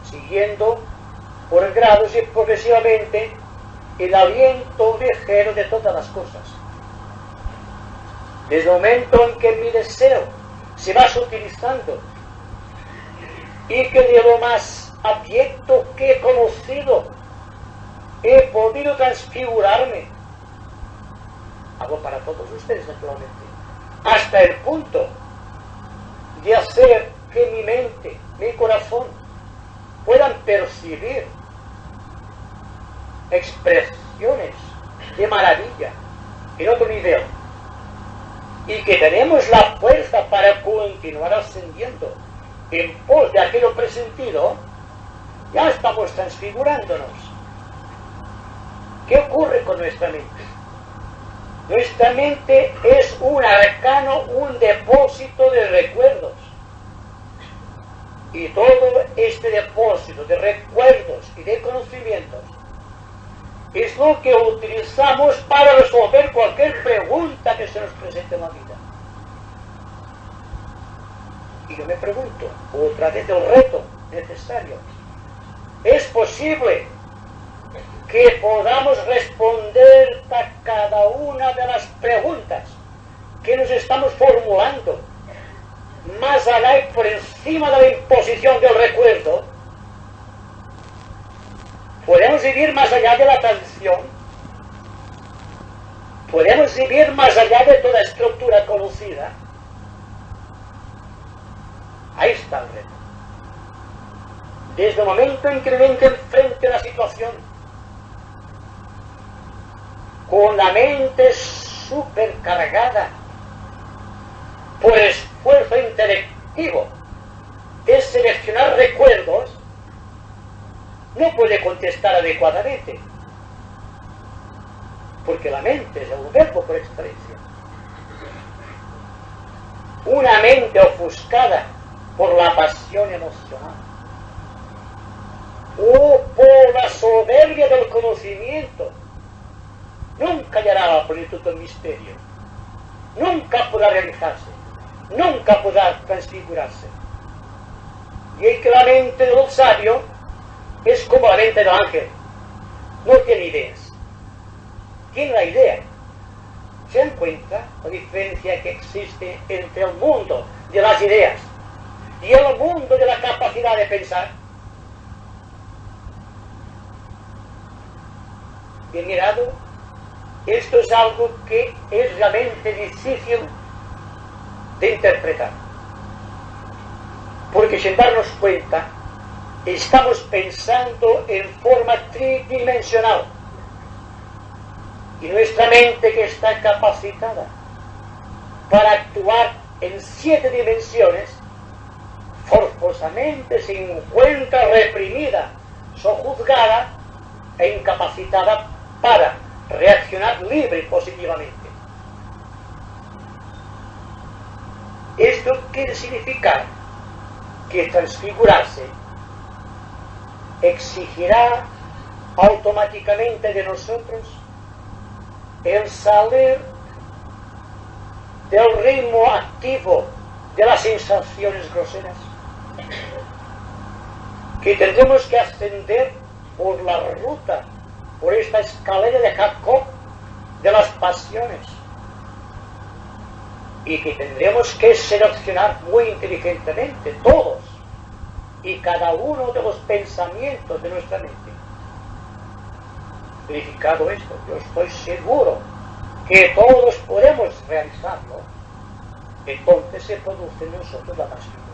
siguiendo por grados y progresivamente el aliento ligero de todas las cosas. Desde el momento en que mi deseo se va sutilizando y que de lo más abyecto que he conocido he podido transfigurarme, hablo para todos ustedes naturalmente, hasta el punto de hacer que mi mente, mi corazón puedan percibir expresiones de maravilla en otro nivel, y que tenemos la fuerza para continuar ascendiendo en pos de aquello presentido, ya estamos transfigurándonos. ¿Qué ocurre con nuestra mente? Nuestra mente es un arcano, un depósito de recuerdos. Y todo este depósito de recuerdos y de conocimientos es lo que utilizamos para resolver cualquier pregunta que se nos presente en la vida. Y yo me pregunto, otra vez el reto necesario, ¿es posible que podamos responder a cada una de las preguntas que nos estamos formulando, más allá y por encima de la imposición del recuerdo? ¿Podemos vivir más allá de la tradición? ¿Podemos vivir más allá de toda estructura conocida? Ahí está el reto. Desde el momento en que me enfrente a la situación, con la mente supercargada por esfuerzo intelectivo de seleccionar recuerdos, no puede contestar adecuadamente, porque la mente es el verbo por excelencia. Una mente ofuscada por la pasión emocional o por la soberbia del conocimiento nunca hallará la plenitud del misterio, nunca podrá realizarse, nunca podrá transfigurarse. Y es que la mente del sabio es como la mente del ángel, no tiene ideas, tiene la idea. ¿Se dan cuenta la diferencia que existe entre el mundo de las ideas y el mundo de la capacidad de pensar? Bien mirado, esto es algo que es realmente difícil de interpretar, porque sin darnos cuenta estamos pensando en forma tridimensional, y nuestra mente, que está capacitada para actuar en 7 dimensiones, forzosamente se encuentra reprimida, sojuzgada e incapacitada para reaccionar libre y positivamente. Esto quiere significar que transfigurarse exigirá automáticamente de nosotros el salir del ritmo activo de las sensaciones groseras, que tendremos que ascender por la ruta, por esta escalera de Jacob de las pasiones, y que tendremos que seleccionar muy inteligentemente todos y cada uno de los pensamientos de nuestra mente. Verificado esto, yo estoy seguro que todos podemos realizarlo, entonces se produce en nosotros la transfiguración.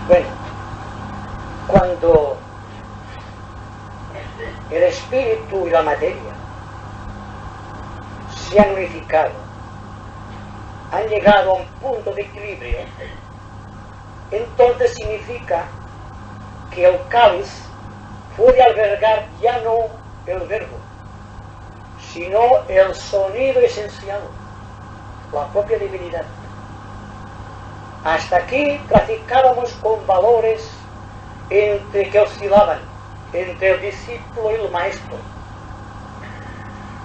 Bueno, cuando el espíritu y la materia se han unificado, han llegado a un punto de equilibrio, entonces significa que el cáliz puede albergar ya no el verbo, sino el sonido esencial, la propia divinidad. Hasta aquí traficábamos con valores que oscilaban entre el discípulo y el maestro,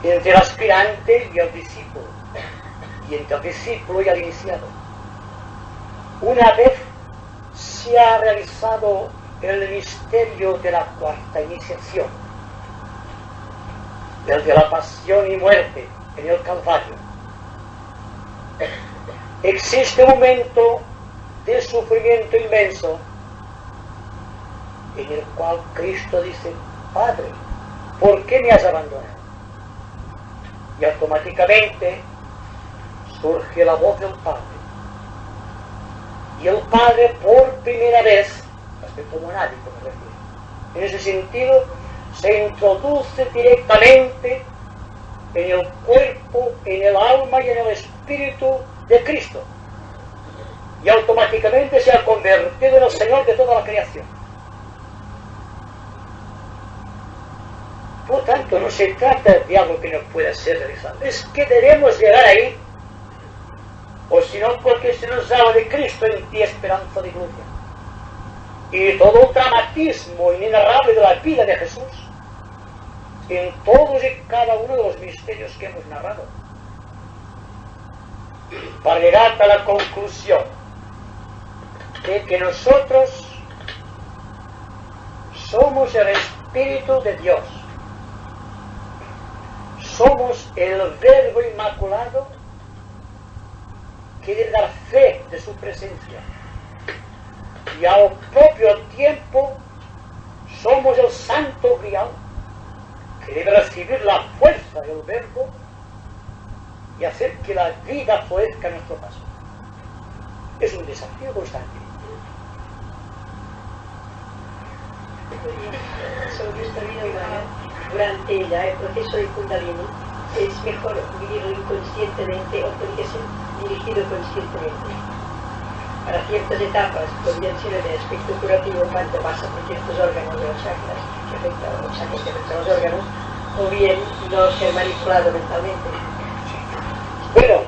entre el aspirante y el discípulo, y entre el discípulo y el iniciado. Una vez se ha realizado el misterio de la cuarta iniciación, el de la pasión y muerte en el Calvario, existe un momento de sufrimiento inmenso en el cual Cristo dice: Padre, ¿por qué me has abandonado? Y automáticamente surge la voz del Padre. Y el Padre, por primera vez, así como nadie, como refiero, en ese sentido, se introduce directamente en el cuerpo, en el alma y en el espíritu de Cristo, y automáticamente se ha convertido en el Señor de toda la creación. Por tanto, no se trata de algo que no pueda ser realizado, es que debemos llegar ahí, o si no, porque se nos habla de Cristo en ti, esperanza de gloria, y todo el dramatismo inenarrable de la vida de Jesús en todos y cada uno de los misterios que hemos narrado, para llegar a la conclusión de que nosotros somos el Espíritu de Dios, somos el Verbo Inmaculado que debe dar fe de su presencia, y al propio tiempo somos el Santo Grial que debe recibir la fuerza del Verbo y hacer que la vida florezca a nuestro paso. Es un desafío constante. Sobre esta vida humana, durante el proceso de Kundalini, es mejor vivirlo inconscientemente o tiene que ser dirigido conscientemente. Para ciertas etapas podrían ser el aspecto curativo cuando pasa por ciertos órganos de los chakras que afectan los órganos, o bien no ser manipulado mentalmente. Bueno,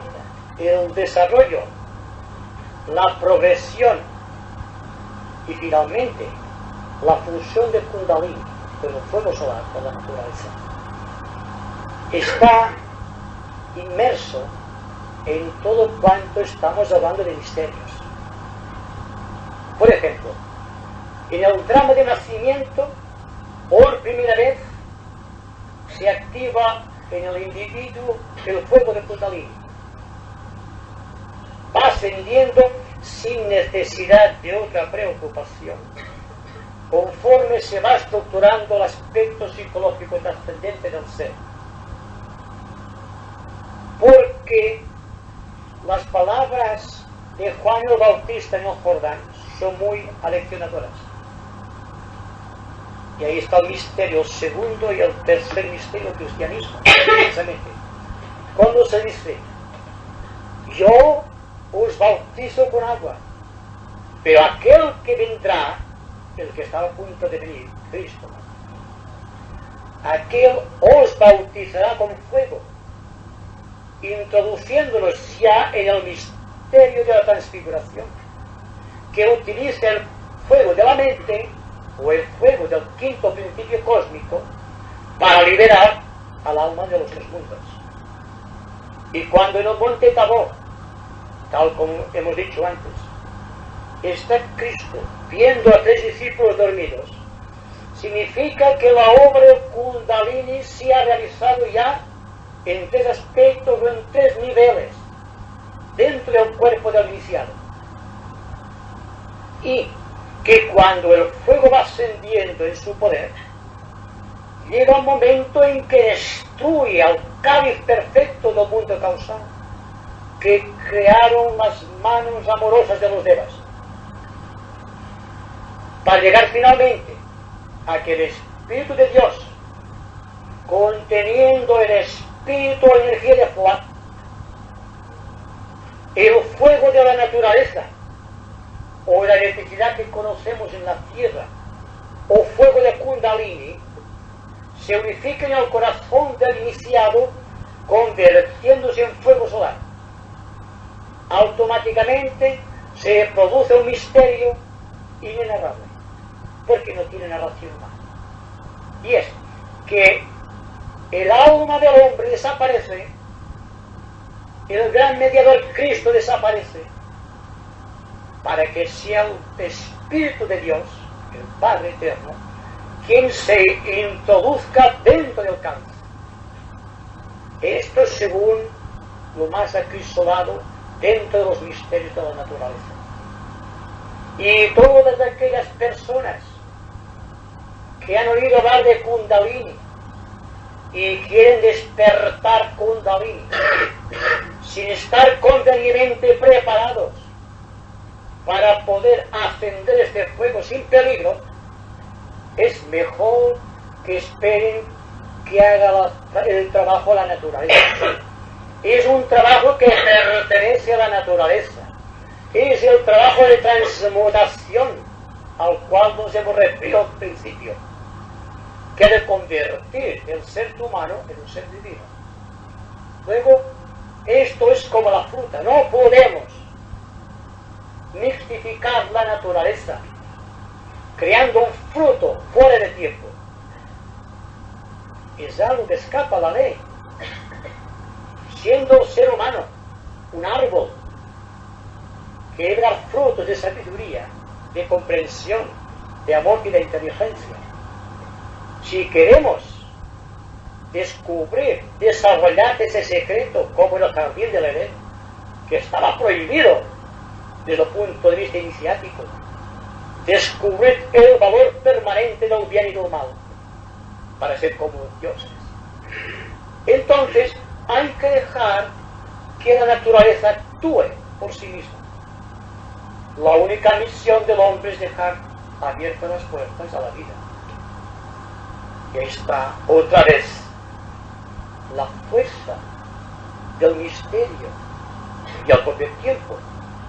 el desarrollo, la progresión y finalmente la función de Kundalini, como fuego solar por la naturaleza, está inmerso en todo cuanto estamos hablando de misterios. Por ejemplo, en el drama de nacimiento, por primera vez se activa en el individuo el fuego de Kundalini. Va ascendiendo sin necesidad de otra preocupación, conforme se va estructurando el aspecto psicológico trascendente del ser. Porque las palabras de Juan el Bautista en el Jordán son muy aleccionadoras. Y ahí está el misterio segundo y el tercer misterio del cristianismo, precisamente. Cuando se dice, yo os bautizo con agua, pero aquel que vendrá, el que está a punto de venir, Cristo, aquel os bautizará con fuego, introduciéndolos ya en el misterio de la transfiguración, que utiliza el fuego de la mente o el fuego del quinto principio cósmico para liberar al alma de los dos mundos. Y cuando en el monte Tabor, tal como hemos dicho antes, está Cristo viendo a 3 discípulos dormidos, significa que la obra del Kundalini se ha realizado ya en 3 aspectos o en 3 niveles dentro del cuerpo del iniciado. Y que cuando el fuego va ascendiendo en su poder, llega un momento en que destruye al cáliz perfecto del mundo causal que crearon las manos amorosas de los devas, para llegar finalmente a que el Espíritu de Dios, conteniendo el Espíritu o energía de Fuá, el fuego de la naturaleza, o la electricidad que conocemos en la tierra, o fuego de Kundalini, se unifica en el corazón del iniciado, convirtiéndose en fuego solar. Automáticamente se produce un misterio inenarrable, porque no tiene narración humana. Y es que el alma del hombre desaparece, el gran mediador Cristo desaparece, para que sea el Espíritu de Dios, el Padre Eterno, quien se introduzca dentro del cáliz. Esto es según lo más acrisolado dentro de los misterios de la naturaleza. Y todas aquellas personas que han oído hablar de Kundalini y quieren despertar Kundalini sin estar convenientemente preparados para poder ascender este fuego sin peligro, es mejor que esperen que haga el trabajo a la naturaleza. Es un trabajo que pertenece a la naturaleza. Es el trabajo de transmutación al cual nos hemos referido al principio, que ha de convertir el ser humano en un ser divino. Luego, esto es como la fruta. No podemos mixtificar la naturaleza creando un fruto fuera de tiempo. Es algo que escapa a la ley. Siendo el ser humano un árbol que debe dar frutos de sabiduría, de comprensión, de amor y de inteligencia. Si queremos descubrir, desarrollar ese secreto, como en el jardín del Edén, que estaba prohibido desde el punto de vista iniciático, descubrir el valor permanente del bien y del mal, para ser como dioses. Entonces, hay que dejar que la naturaleza actúe por sí misma. La única misión del hombre es dejar abiertas las puertas a la vida. Y ahí está otra vez la fuerza del misterio y al propio tiempo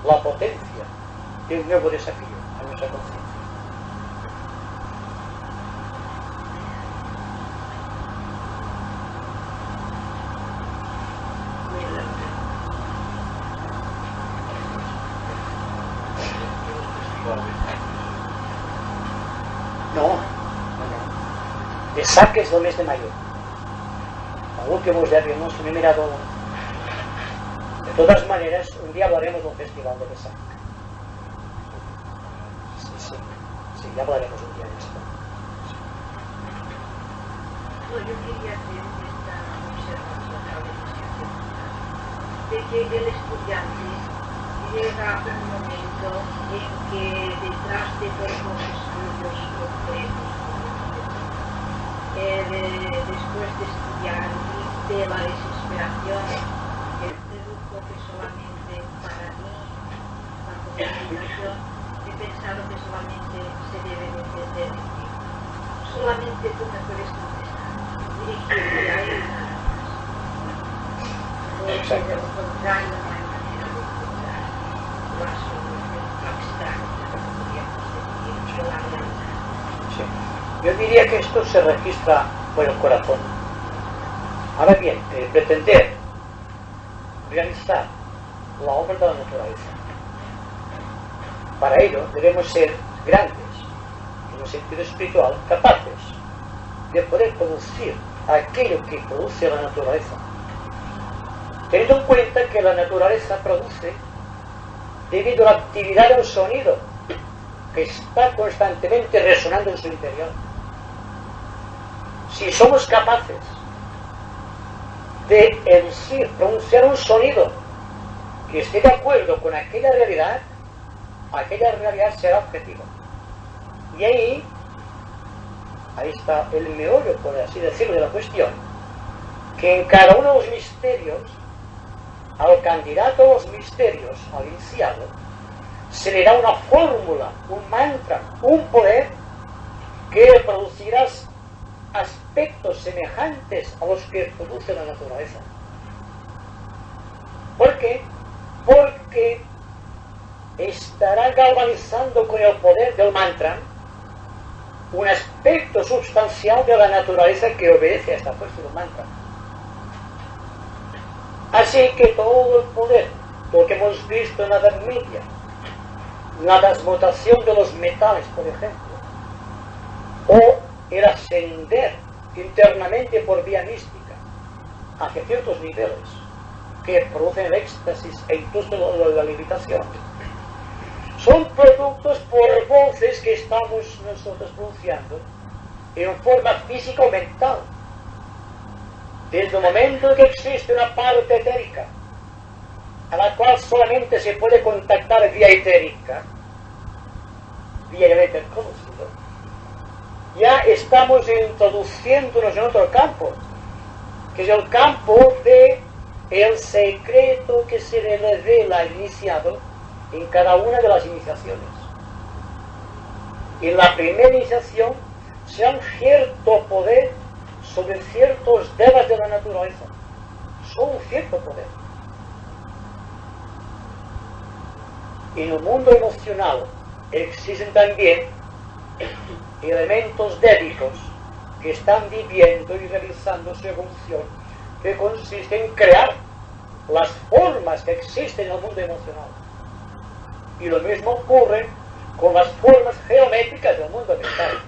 la potencia de un nuevo desafío a nuestra conciencia. No. De saques del mes de mayo. Al último día hemos mirado. De todas maneras, un día hablaremos de un festival de Besac. Sí, ya hablaremos un día de esto. No, yo quería hacer esta observación de que el estudiante llega un momento en que detrás de todos los estudios concretos, después de estudiar y de la desesperación, que dedujo que solamente para mí la comunicación he pensado que solamente se debe de entender de ti. Solamente tú me puedes contestar. Dirigirte a él nada más. Porque de lo contrario no hay manera de encontrar la solución abstracta que podríamos decir, la realidad. Sí. Yo diría que esto se registra por el corazón. Ahora bien, pretender realizar la obra de la naturaleza, para ello debemos ser grandes, en un sentido espiritual, capaces de poder producir aquello que produce la naturaleza, teniendo en cuenta que la naturaleza produce debido a la actividad del sonido que está constantemente resonando en su interior. Si somos capaces de en sí pronunciar un sonido que esté de acuerdo con aquella realidad será objetiva. Y ahí está el meollo, por así decirlo, de la cuestión, que en cada uno de los misterios, al candidato a los misterios, al iniciado, se le da una fórmula, un mantra, un poder que producirá aspectos semejantes a los que produce la naturaleza. ¿Por qué? Porque estará galvanizando con el poder del mantra un aspecto sustancial de la naturaleza que obedece a esta fuerza del mantra. Así que todo el poder, lo que hemos visto en la Edad Media, la transmutación de los metales, por ejemplo, o el ascender internamente por vía mística hacia ciertos niveles que producen el éxtasis e incluso la levitación, son productos por voces que estamos nosotros pronunciando en forma física o mental. Desde el momento que existe una parte etérica a la cual solamente se puede contactar vía etérica, vía el éter conocido, ya estamos introduciéndonos en otro campo, que es el campo de el secreto que se le revela al iniciado en cada una de las iniciaciones. En la primera iniciación se da un cierto poder sobre ciertos devas de la naturaleza, solo un cierto poder. En el mundo emocional existen también elementos dédicos que están viviendo y realizando su evolución, que consiste en crear las formas que existen en el mundo emocional. Y lo mismo ocurre con las formas geométricas del mundo mental,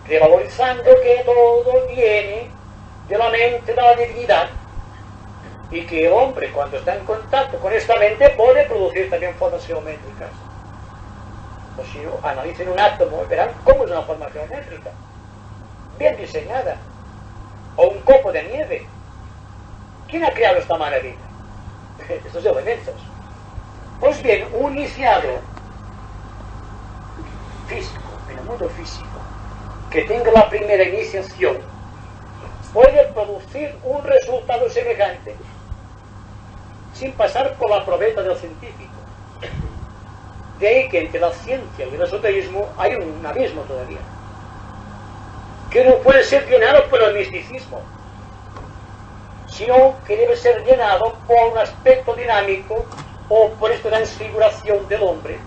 revalorizando que todo viene de la mente de la divinidad y que el hombre, cuando está en contacto con esta mente, puede producir también formas geométricas. Pues si analicen un átomo, verán cómo es una forma geométrica, bien diseñada, o un copo de nieve. ¿Quién ha creado esta maravilla? Estos elementos. Pues bien, un iniciado físico, en el mundo físico, que tenga la primera iniciación, puede producir un resultado semejante sin pasar por la probeta del científico. De ahí que entre la ciencia y el esoterismo hay un abismo todavía, que no puede ser llenado por el misticismo, sino que debe ser llenado por un aspecto dinámico o por esta transfiguración del hombre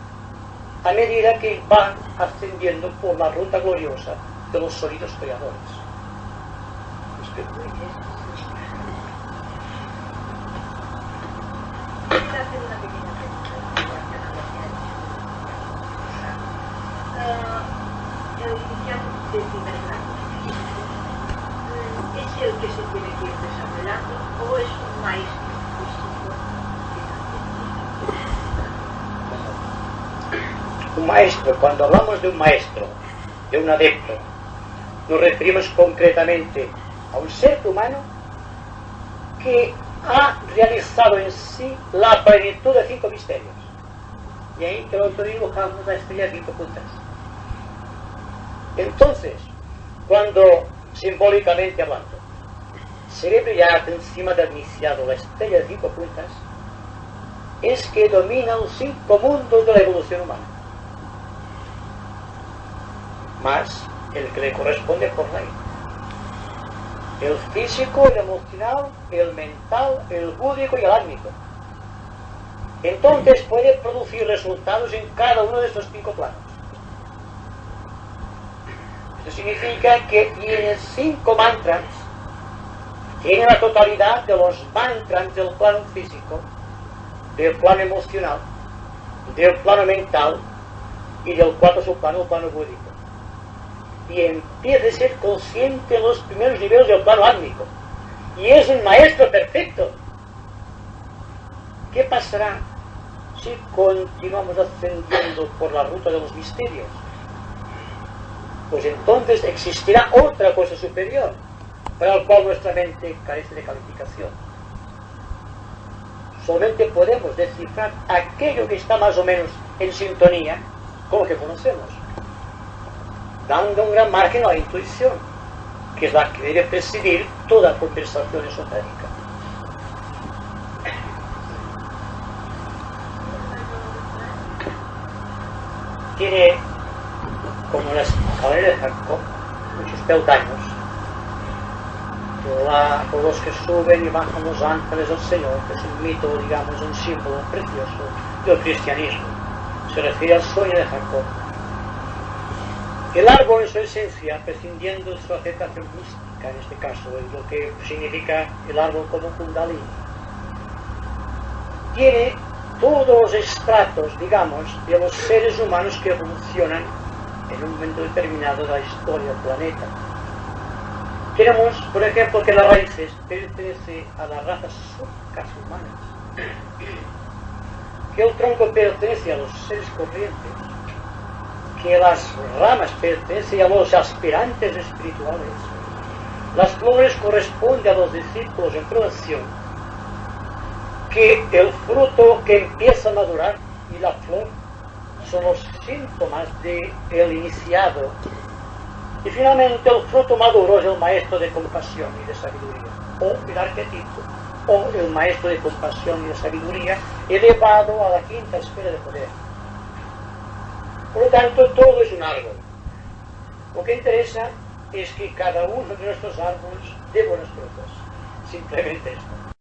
a medida que va ascendiendo por la ruta gloriosa de los sólidos creadores. Quiero hacer una pequeña pregunta en relación a lo que ha dicho. El iniciado de primer grado, ¿es el que se tiene que ir desarrollando o es un maestro físico? Un maestro, cuando hablamos de un maestro, de un adepto, nos referimos concretamente a un ser humano que ha realizado en sí la plenitud de 5 misterios. Y ahí que lo dibujamos la estrella de 5 puntas. Entonces, cuando, simbólicamente hablando, se ve brillar encima del iniciado la estrella de 5 puntas, es que domina los 5 mundos de la evolución humana, más el que le corresponde por ley: el físico, el emocional, el mental, el búdico y el álmico. Entonces puede producir resultados en cada uno de estos 5 planos. Esto significa que tiene 5 mantras, tiene la totalidad de los mantras del plano físico, del plano emocional, del plano mental y del cuarto subplano, el plano búdico. Y empieza a ser consciente en los primeros niveles del plano álmico. Y es un maestro perfecto. ¿Qué pasará si continuamos ascendiendo por la ruta de los misterios? Pues entonces existirá otra cosa superior, para la cual nuestra mente carece de calificación. Solamente podemos descifrar aquello que está más o menos en sintonía con lo que conocemos, dando un gran margen a la intuición, que es la que debe presidir toda conversación esotérica. Tiene, como las escaleras de Jacob, muchos peldaños, por los que suben y bajan los ángeles del Señor, que es un mito, digamos, un símbolo precioso del cristianismo. Se refiere al sueño de Jacob. El árbol en su esencia, prescindiendo de su aceptación mística, en este caso, es lo que significa el árbol como Kundalini, tiene todos los estratos, digamos, de los seres humanos que evolucionan en un momento determinado de la historia del planeta. Tenemos, por ejemplo, que las raíces pertenecen a las razas casi humanas, que el tronco pertenece a los seres corrientes, que las ramas pertenecen a los aspirantes espirituales, las flores corresponden a los discípulos en probación, que el fruto que empieza a madurar y la flor son los síntomas del iniciado, y finalmente el fruto maduro es el maestro de compasión y de sabiduría, o el arquetipo, o el maestro de compasión y de sabiduría elevado a la 5ª esfera de poder. Por lo tanto, todo es un árbol. Lo que interesa es que cada uno de nuestros árboles dé buenos frutos. Simplemente esto.